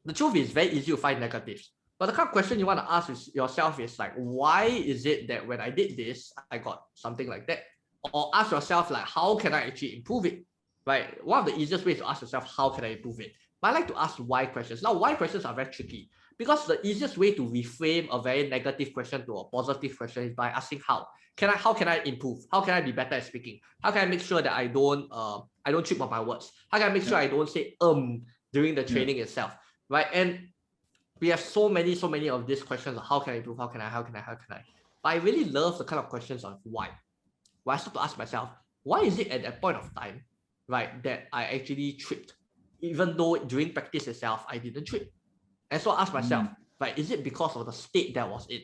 the truth is very easy to find negatives. But the kind of question you want to ask yourself is like, why is it that when I did this, I got something like that? Or ask yourself like, how can I actually improve it? Right? One of the easiest ways to ask yourself, how can I improve it? But I like to ask why questions. Now, why questions are very tricky because the easiest way to reframe a very negative question to a positive question is by asking how. How can I improve? How can I be better at speaking? How can I make sure that I don't trip on my words? How can I make sure I don't say during the training itself? Right? And we have so many of these questions of how can I improve? How can I? But I really love the kind of questions of why. Where I start to ask myself, why is it at that point of time, right, that I actually tripped, even though during practice itself, I didn't trip? And so I ask myself, right, is it because of the state that I was in?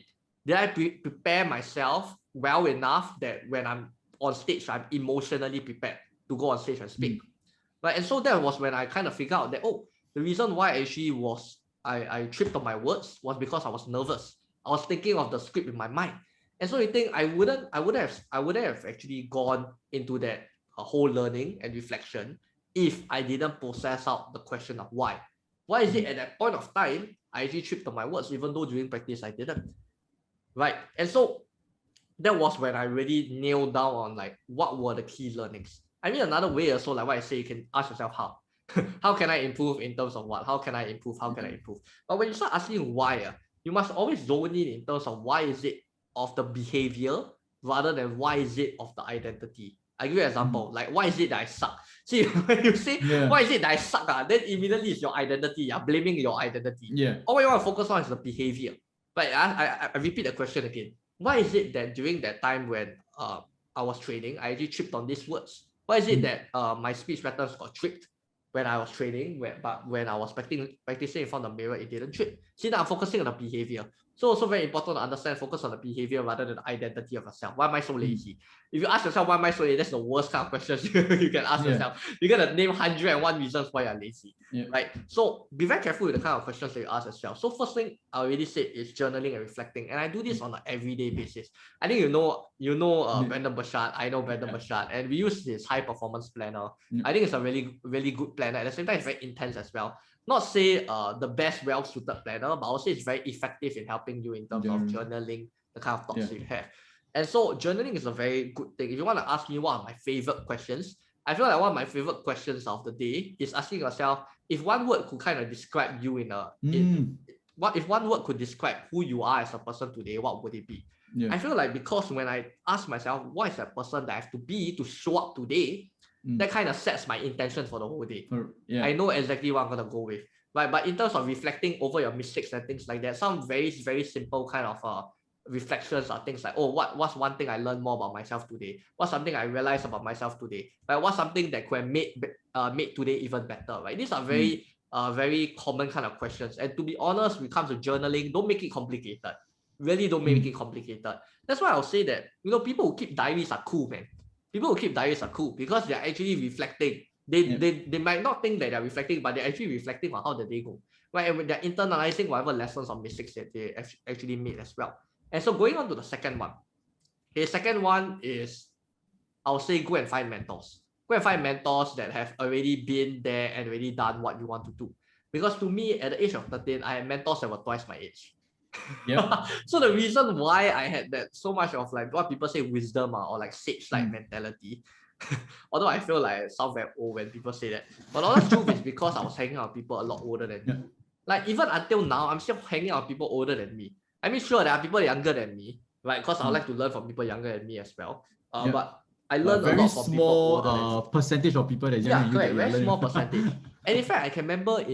Did I prepare myself well enough that when I'm on stage, I'm emotionally prepared to go on stage and speak? Right? And so that was when I kind of figured out that, the reason why actually was I tripped on my words was because I was nervous. I was thinking of the script in my mind. And so you think I wouldn't have actually gone into that whole learning and reflection if I didn't process out the question of why. Why is it at that point of time I actually tripped on my words, even though during practice I didn't? Right. And so that was when I really nailed down on like what were the key learnings. I mean, another way also, like what I say, you can ask yourself how. How can I improve in terms of what? How can I improve? How can I improve? But when you start asking why, you must always zone in terms of why is it of the behavior rather than why is it of the identity. I give you an example, like why is it that I suck? See, when you say why is it that I suck, then immediately it's your identity. You're blaming your identity. All you want to focus on is the behavior. But I repeat the question again. Why is it that during that time when I was training, I actually tripped on these words? Why is it that my speech patterns got tripped when I was training, but when I was practicing in front of the mirror, it didn't trip? See, now I'm focusing on the behavior. So also very important to understand, focus on the behavior rather than the identity of yourself. Why am I so lazy? If you ask yourself, why am I so lazy? That's the worst kind of questions you can ask yourself. You're going to name 101 reasons why you're lazy, right? So be very careful with the kind of questions that you ask yourself. So first thing I already said is journaling and reflecting. And I do this on an everyday basis. I think you know Brandon Burchard. I know Brandon Burchard. And we use his high performance planner. I think it's a really, really good planner. At the same time, it's very intense as well. Not say the best well-suited planner, but I would say it's very effective in helping you in terms of journaling the kind of thoughts you have. And so journaling is a very good thing. If you want to ask me what are my favorite questions, I feel like one of my favorite questions of the day is asking yourself, if one word could kind of describe you if one word could describe who you are as a person today, what would it be? I feel like because when I ask myself, what is that person that I have to be to show up today, that kind of sets my intention for the whole day. I know exactly what I'm going to go with. Right? But in terms of reflecting over your mistakes and things like that, some very, very simple kind of reflections are things like, what's one thing I learned more about myself today? What's something I realized about myself today? Right? What's something that could have made today even better? Right? These are very common kind of questions. And to be honest, when it comes to journaling, don't make it complicated. Really don't make it complicated. That's why I'll say that, people who keep diaries are cool, man. People who keep diaries are cool because they're actually reflecting. They might not think that they're reflecting, but they're actually reflecting on how the day go. Right? And when they're internalizing whatever lessons or mistakes that they actually made as well. And so going on to the second one. The second one is, I'll say go and find mentors. Go and find mentors that have already been there and already done what you want to do. Because to me, at the age of 13, I had mentors that were twice my age. So the reason why I had that so much of like what people say wisdom or like sage-like mentality, although I feel like I sound very old when people say that, but the honest truth is because I was hanging out with people a lot older than me. Like even until now, I'm still hanging out with people older than me. I mean, sure, there are people younger than me, right? Because I like to learn from people younger than me as well. But I learned a very lot from people older than me. small percentage of people that younger Yeah, than you that correct. you are Very learning. small percentage. And in fact, I can remember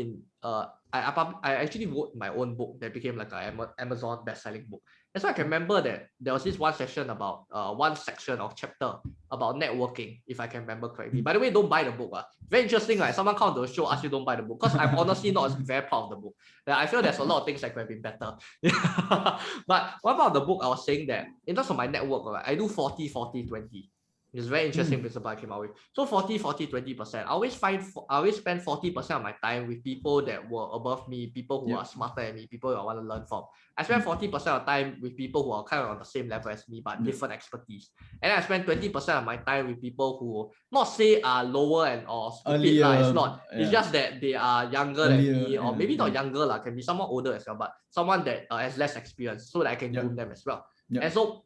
I actually wrote my own book that became like an Amazon best-selling book. And so I can remember that there was this one section about one section of chapter about networking, if I can remember correctly. By the way, don't buy the book. Very interesting, right? Someone come to the show, ask you don't buy the book. Because I'm honestly not very proud of the book. I feel there's a lot of things that could have been better. But one part of the book, I was saying that in terms of my network, right, I do 40, 40, 20. It's a very interesting principle I came out with. So 40, 40, 20%. I always spend 40% of my time with people that were above me, people who are smarter than me, people who I want to learn from. I spend 40% of time with people who are kind of on the same level as me, but different expertise. And I spend 20% of my time with people who not say are lower and or stupid. It's not. It's just that they are younger than me, or maybe not younger, can be someone older as well, but someone that has less experience so that I can groom them as well. And so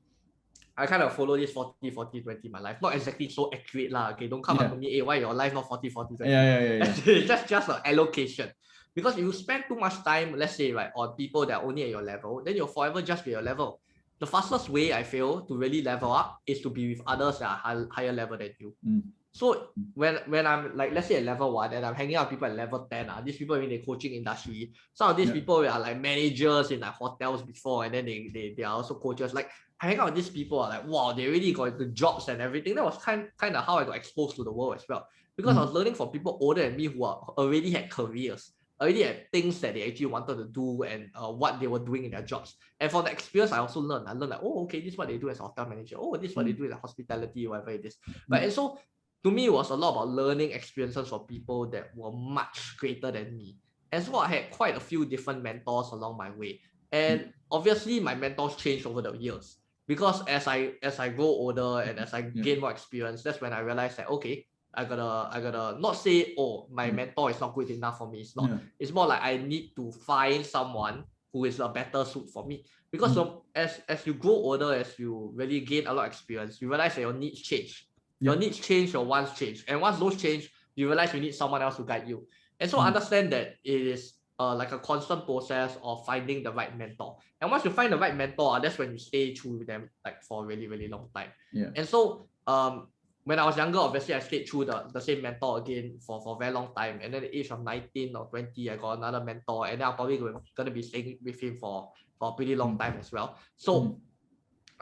I kind of follow this 40, 40, 20 in my life. Not exactly so accurate okay. Don't come up to me, hey, why your life not 40, 40, 20? Just an allocation. Because if you spend too much time, let's say, right, on people that are only at your level, then you'll forever just be at your level. The fastest way I feel to really level up is to be with others that are higher level than you. So when I'm like, let's say at level 1 and I'm hanging out with people at level 10, these people in the coaching industry, some of these people are like managers in like hotels before, and then they are also coaches. Like I hang out with these people are like, wow, they really got the jobs and everything. That was kind of how I got exposed to the world as well. Because I was learning from people older than me who are already had careers, already had things that they actually wanted to do and what they were doing in their jobs. And from the experience, I also learned. I learned like, oh, okay, this is what they do as a hotel manager. Oh, this is what they do in hospitality, whatever it is. Right. And so to me, it was a lot about learning experiences for people that were much greater than me. And so I had quite a few different mentors along my way. And obviously, my mentors changed over the years. Because as I grow older and as I gain more experience, that's when I realized that, okay, I gotta not say, oh, my mentor is not good enough for me. It's not. It's more like I need to find someone who is a better suit for me. Because as you grow older, as you really gain a lot of experience, you realize that your needs change. Your needs change, your wants change. And once those change, you realize you need someone else to guide you. And so understand that it is like a constant process of finding the right mentor. And once you find the right mentor, that's when you stay true with them like for a really, really long time. And so when I was younger, obviously I stayed through the same mentor again for a very long time. And then at the age of 19 or 20, I got another mentor. And then I'm probably going to be staying with him for a pretty long time as well. So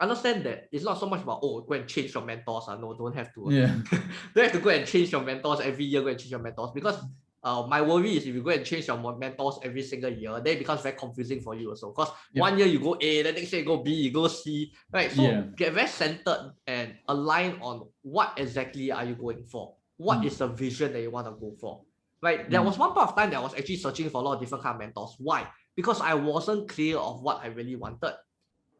understand that it's not so much about, oh, go and change your mentors. No, don't have to. Don't have to go and change your mentors every year, go and change your mentors. Because my worry is if you go and change your mentors every single year, then it becomes very confusing for you also. Because 1 year you go A, the next year you go B, you go C, right? So get very centered and align on what exactly are you going for. What is the vision that you want to go for, right? There was one part of time that I was actually searching for a lot of different kind of mentors. Why? Because I wasn't clear of what I really wanted.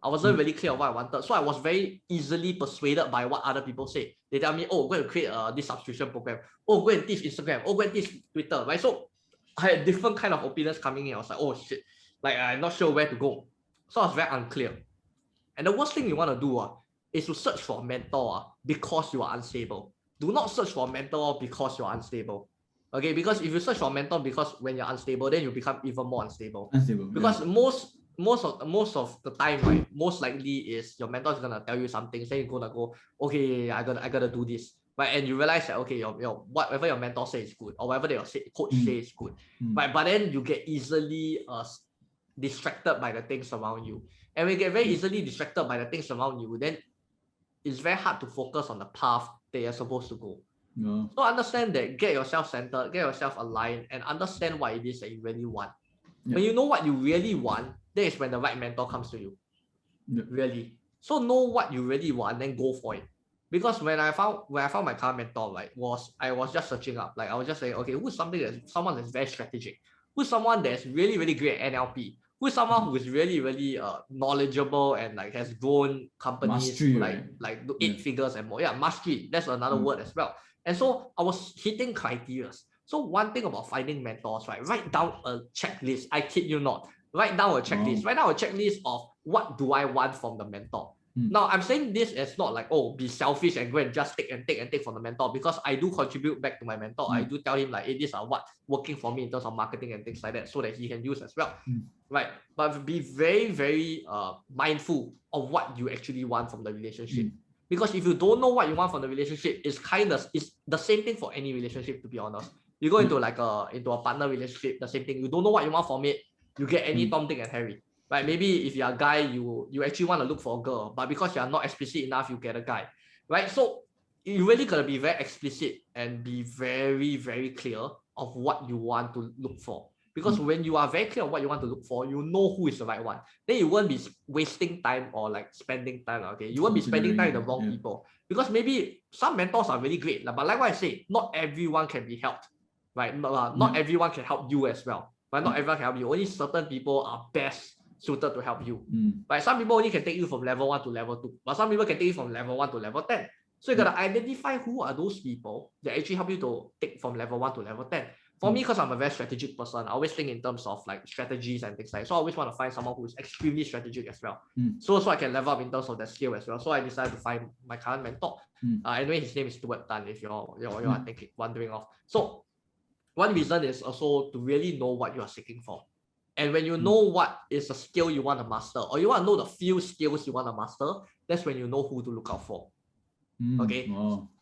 I wasn't really clear of what I wanted. So I was very easily persuaded by what other people say. They tell me, oh, go and create this subscription program. Oh, go and teach Instagram. Oh, go and teach Twitter, right? So I had different kind of opinions coming in. I was like, oh shit, like I'm not sure where to go. So I was very unclear. And the worst thing you want to do is to search for a mentor because you are unstable. Do not search for a mentor because you're unstable. Okay, because if you search for a mentor because when you're unstable, then you become even more unstable. Because most of the time, right, most likely is your mentor is gonna tell you something, then you're gonna go, okay, I gotta do this, right? And you realize that okay, your whatever your mentor says is good, or whatever your coach says is good, right? But then you get easily distracted by the things around you, and when you get very easily distracted by the things around you, then it's very hard to focus on the path that you're supposed to go. So understand that, get yourself centered, get yourself aligned, and understand what it is that you really want. When you know what you really want, that is when the right mentor comes to you. Really. So know what you really want, then go for it. Because when I found my current mentor, right, I was just searching up. Like I was just saying, okay, who's someone that's very strategic? Who's someone that's really, really great at NLP? Who's someone who is really, really knowledgeable and like has grown companies mastery, like 8 figures and more. Yeah, mastery. That's another word as well. And so I was hitting criteria. So one thing about finding mentors, right? Write down a checklist. I kid you not. Write down a checklist. Write down a checklist of what do I want from the mentor. Now, I'm saying this as not like, oh, be selfish and go and just take from the mentor, because I do contribute back to my mentor. I do tell him like, hey, these are what's working for me in terms of marketing and things like that, so that he can use as well. Right? But be very, very mindful of what you actually want from the relationship. Because if you don't know what you want from the relationship, it's the same thing for any relationship, to be honest. You go into into a partner relationship, the same thing. You don't know what you want from it, you get any Tom, Dick, and Harry. Right? Maybe if you're a guy, you actually want to look for a girl, but because you're not explicit enough, you get a guy. Right? So you really gotta be very explicit and be very, very clear of what you want to look for. Because when you are very clear on what you want to look for, you know who is the right one. Then you won't be wasting time or like spending time. Okay, you won't be spending time with the wrong people. Because maybe some mentors are really great, but like what I say, not everyone can be helped. Right? Not everyone can help you as well. But not everyone can help you. Only certain people are best suited to help you. Right? Some people only can take you from level 1 to level 2, but some people can take you from level 1 to level 10. So you gotta identify who are those people that actually help you to take from level 1 to level 10. For me, because I'm a very strategic person, I always think in terms of like strategies and things like that. So I always want to find someone who is extremely strategic as well. So I can level up in terms of that skill as well. So I decided to find my current mentor. Anyway, his name is Stuart Tan, if you're wondering of. So one reason is also to really know what you are seeking for. And when you know what is the skill you want to master, or you want to know the few skills you want to master, that's when you know who to look out for. Okay.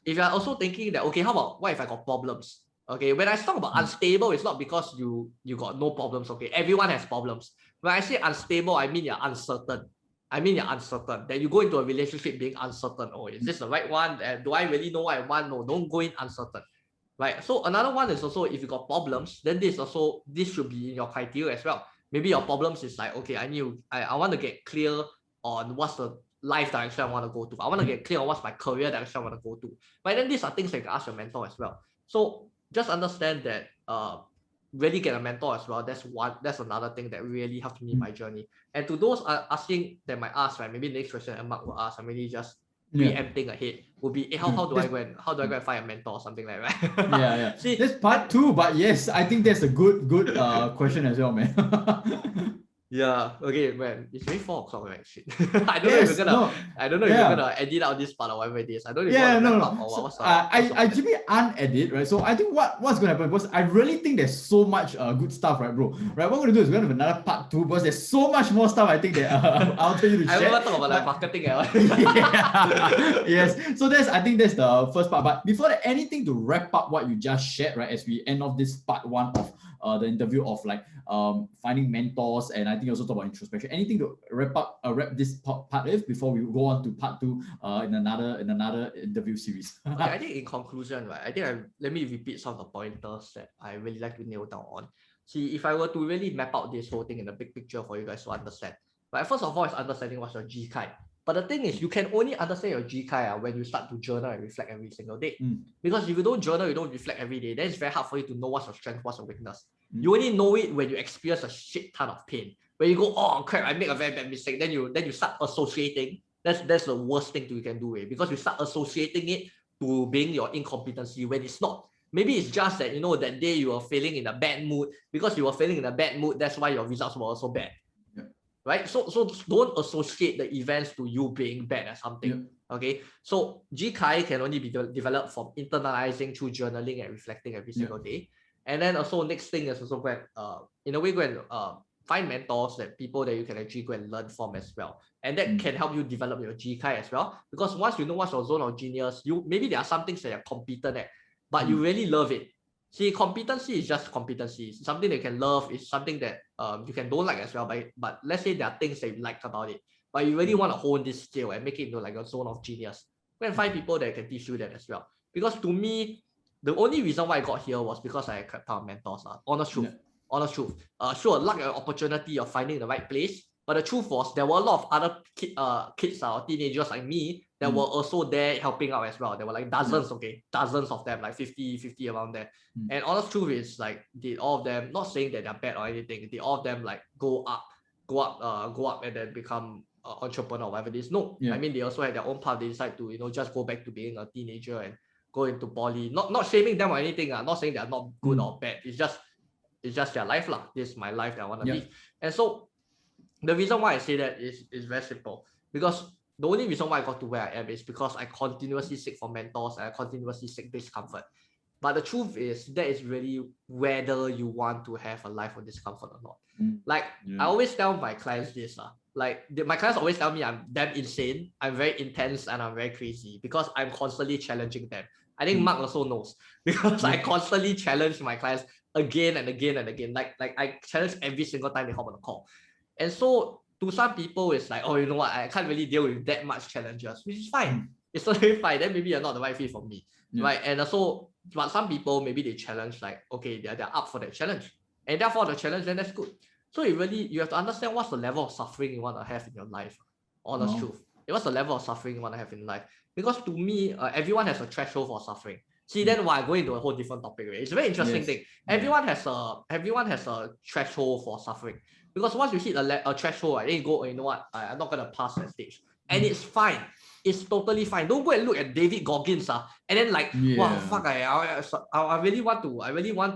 If you are also thinking that, okay, how about what if I got problems? Okay, when I talk about unstable, it's not because you got no problems. Okay, everyone has problems. When I say unstable, I mean you're uncertain. That you go into a relationship being uncertain. Oh, is this the right one? Do I really know what I want? No, don't go in uncertain. Right. So another one is also, if you got problems, then this should be in your criteria as well. Maybe your problems is like, okay, I want to get clear on what's the life direction I want to go to. I want to get clear on what's my career direction I want to go to. But then these are things that you can ask your mentor as well. So just understand that really get a mentor as well. That's another thing that really helped me in my journey. And to those asking that might ask, right? Maybe the next question and Mark will ask, I'm really just preempting ahead, will be, hey, how do I go and find a mentor or something like that? See, that's part 2, but yes, I think that's a good question as well, man. Yeah, okay, man. It's really 4 o'clock, right? Shit. I don't know if you're gonna edit out this part or whatever it is. I don't know if you want to wrap up or what's I actually unedit, right? So I think what's gonna happen, because I really think there's so much good stuff, right, bro? Right, what we're gonna do is we're gonna have another part 2, because there's so much more stuff I think that I'll tell you to share. I want to talk about like marketing. Yes. So I think that's the first part. But before that, anything to wrap up what you just shared, right? As we end off this part 1 of the interview of like finding mentors, and I think also talk about introspection. Anything to wrap this part with before we go on to part 2 in another interview series? Okay, I think in conclusion, right, let me repeat some of the pointers that I really like to nail down on. See, if I were to really map out this whole thing in the big picture for you guys to understand, right, first of all is understanding what's your G-Kai. But the thing is, you can only understand your G-Kai when you start to journal and reflect every single day. Because if you don't journal, you don't reflect every day, then it's very hard for you to know what's your strength, what's your weakness. You only know it when you experience a shit ton of pain. When you go, oh crap, I make a very bad mistake, then you start associating. That's the worst thing you can do, because you start associating it to being your incompetency when it's not. Maybe it's just that, that day you were feeling in a bad mood. Because you were feeling in a bad mood, that's why your results were also bad. Right? So don't associate the events to you being bad at something. Okay? So G-Kai can only be developed from internalizing through journaling and reflecting every single day. And then also next thing is also go and find mentors, that people that you can actually go and learn from as well. And that can help you develop your G-Kai as well. Because once you know what's your zone of genius, maybe there are some things that you're competent at, but you really love it. See, competency is just competency. It's something that you can love. It's something that you can don't like as well. But let's say there are things that you like about it, but you really want to hone this skill and make it into like a zone of genius. Go and find people that can teach you that as well. Because to me, the only reason why I got here was because I had a mentors. Honest truth. Sure, luck and opportunity of finding the right place. But the truth was, there were a lot of other kids or teenagers like me that were also there helping out as well. There were like dozens of them, like 50 around there. And honest truth is, like, did all of them, not saying that they're bad or anything, did all of them like go up and then become entrepreneur or whatever it is? No. I mean, they also had their own path. They decide to just go back to being a teenager and go into poly. Not shaming them or anything. Not saying they're not good or bad. It's just their life lah. This is my life that I want to live. And so the reason why I say that is very simple. Because the only reason why I got to where I am is because I continuously seek for mentors and I continuously seek discomfort. But the truth is, that is really whether you want to have a life of discomfort or not. I always tell my clients this. my clients always tell me I'm damn insane, I'm very intense, and I'm very crazy because I'm constantly challenging them. I think Mark also knows because I constantly challenge my clients again and again and again. Like I challenge every single time they hop on the call. And so to some people, it's like, oh, you know what, I can't really deal with that much challenges, which is fine. It's totally fine. Then maybe you're not the right fit for me, right? And also, but some people, maybe they challenge like, okay, they're up for that challenge. And therefore the challenge, then that's good. So you have to understand what's the level of suffering you want to have in your life. Honest truth. What's the level of suffering you want to have in life? Because to me, everyone has a threshold for suffering. See, then why I go into a whole different topic, right? It's a very interesting thing. Everyone has a threshold for suffering. Because once you hit a threshold, right, then you go, oh, you know what, I'm not gonna pass that stage. And it's fine. It's totally fine. Don't go and look at David Goggins, and then like, wow, fuck, I really want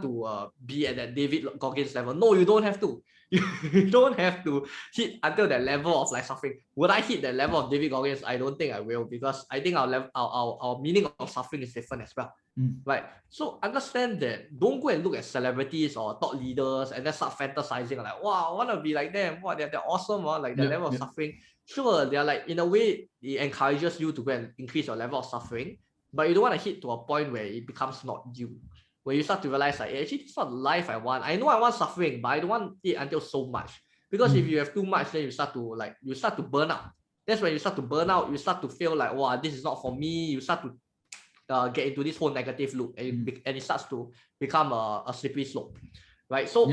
to be at that David Goggins level. No, you don't have to. You don't have to hit until that level of like suffering. Would I hit that level of David Goggins? I don't think I will, because I think our meaning of suffering is different as well. Right. So understand that. Don't go and look at celebrities or thought leaders and then start fantasizing like, wow, I want to be like them. Wow, they're awesome. Like the level of suffering. Sure, they're like, in a way, it encourages you to go and increase your level of suffering, but you don't want to hit to a point where it becomes not you. Where you start to realize like, actually, it's not the life I want. I know I want suffering, but I don't want it until so much. Because if you have too much, then you start to burn out. That's when you start to burn out. You start to feel like, wow, this is not for me. You start to get into this whole negative loop, and it starts to become a slippery slope, right? So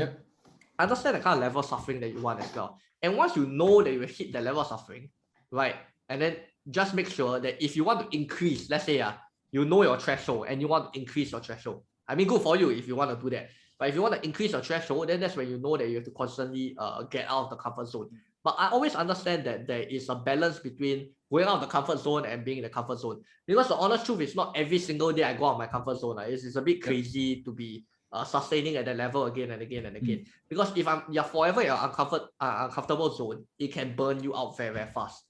understand the kind of level of suffering that you want as well. And once you know that you hit the level of suffering, right, and then just make sure that if you want to increase, let's say you know your threshold and you want to increase your threshold. I mean, good for you if you want to do that. But if you want to increase your threshold, then that's when you know that you have to constantly get out of the comfort zone. But I always understand that there is a balance between going out of the comfort zone and being in the comfort zone. Because the honest truth is not every single day I go out of my comfort zone. It's a bit crazy to be sustaining at that level again and again and again. Because if you're forever in an uncomfortable zone, it can burn you out very, very fast.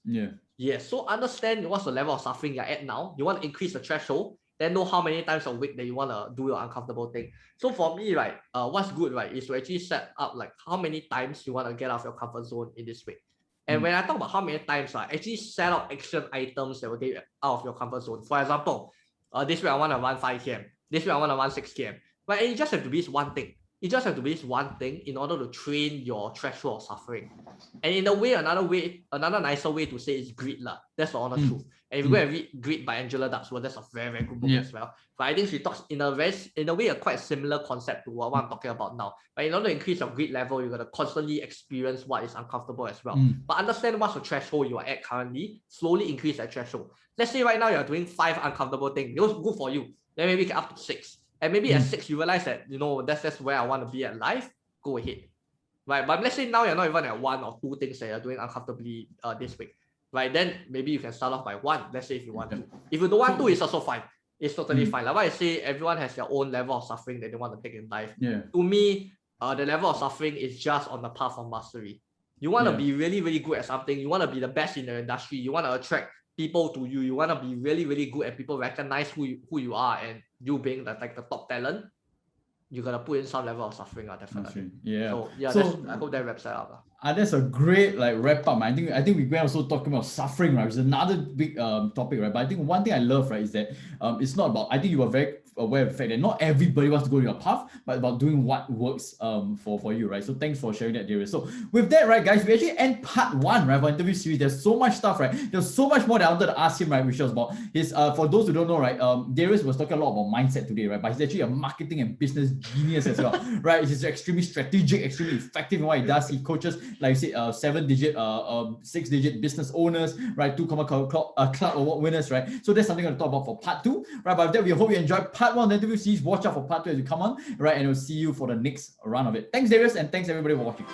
So understand what's the level of suffering you're at now. You want to increase the threshold, then know how many times a week that you want to do your uncomfortable thing. So for me, right, what's good, right, is to actually set up like how many times you want to get out of your comfort zone in this week. And when I talk about how many times, actually set up action items that will get you out of your comfort zone. For example, this week I want to run 5 km. This week I want to run 6 km. But it just have to be this one thing. It just have to be this one thing in order to train your threshold of suffering. And in a way, another nicer way to say is greed lah. That's the honest truth. And if you go and read Greed by Angela Duckworth, that's a very, very good book as well. But I think she talks in a way a quite similar concept to what I'm talking about now. But in order to increase your greed level, you're gonna constantly experience what is uncomfortable as well. But understand what's the threshold you are at currently. Slowly increase that threshold. Let's say right now you're doing 5 uncomfortable things. It was good for you. Then maybe get up to 6. And maybe at 6 you realize that, you know, that's where I want to be at life. Go ahead. Right. But let's say now you're not even at 1 or 2 things that you're doing uncomfortably this week. Right. Then maybe you can start off by 1. Let's say if you want to. If you don't want to, it's also fine. It's totally fine. Like what I say, everyone has their own level of suffering that they want to take in life. To me, the level of suffering is just on the path of mastery. You want to be really, really good at something. You want to be the best in the industry. You want to attract people to you. You want to be really, really good and people recognize who you are, and you being the top talent. You're gonna put in some level of suffering, definitely. So I hope that wraps that up. That's a great wrap up. I think we can also talk about suffering, right? It's another big topic, right? But I think one thing I love, right, is that it's not about. I think you were very aware of the fact that not everybody wants to go to your path, but about doing what works for you, right? So thanks for sharing that, Darius. So with that, right, guys, we actually end part 1, right, of our interview series. There's so much stuff, right? There's so much more that I wanted to ask him, right, which was about his. For those who don't know, right, Darius was talking a lot about mindset today, right? But he's actually a marketing and business genius as well, right? He's extremely strategic, extremely effective in what he does. He coaches, like I said, 7-digit, 6-digit business owners, right? 2 Club Award winners, right? So that's something I'm going to talk about for part 2, right? But with that, we hope you enjoyed part 1 of the interview series. Watch out for part 2 as you come on, right? And we'll see you for the next round of it. Thanks, Darius, and thanks everybody for watching.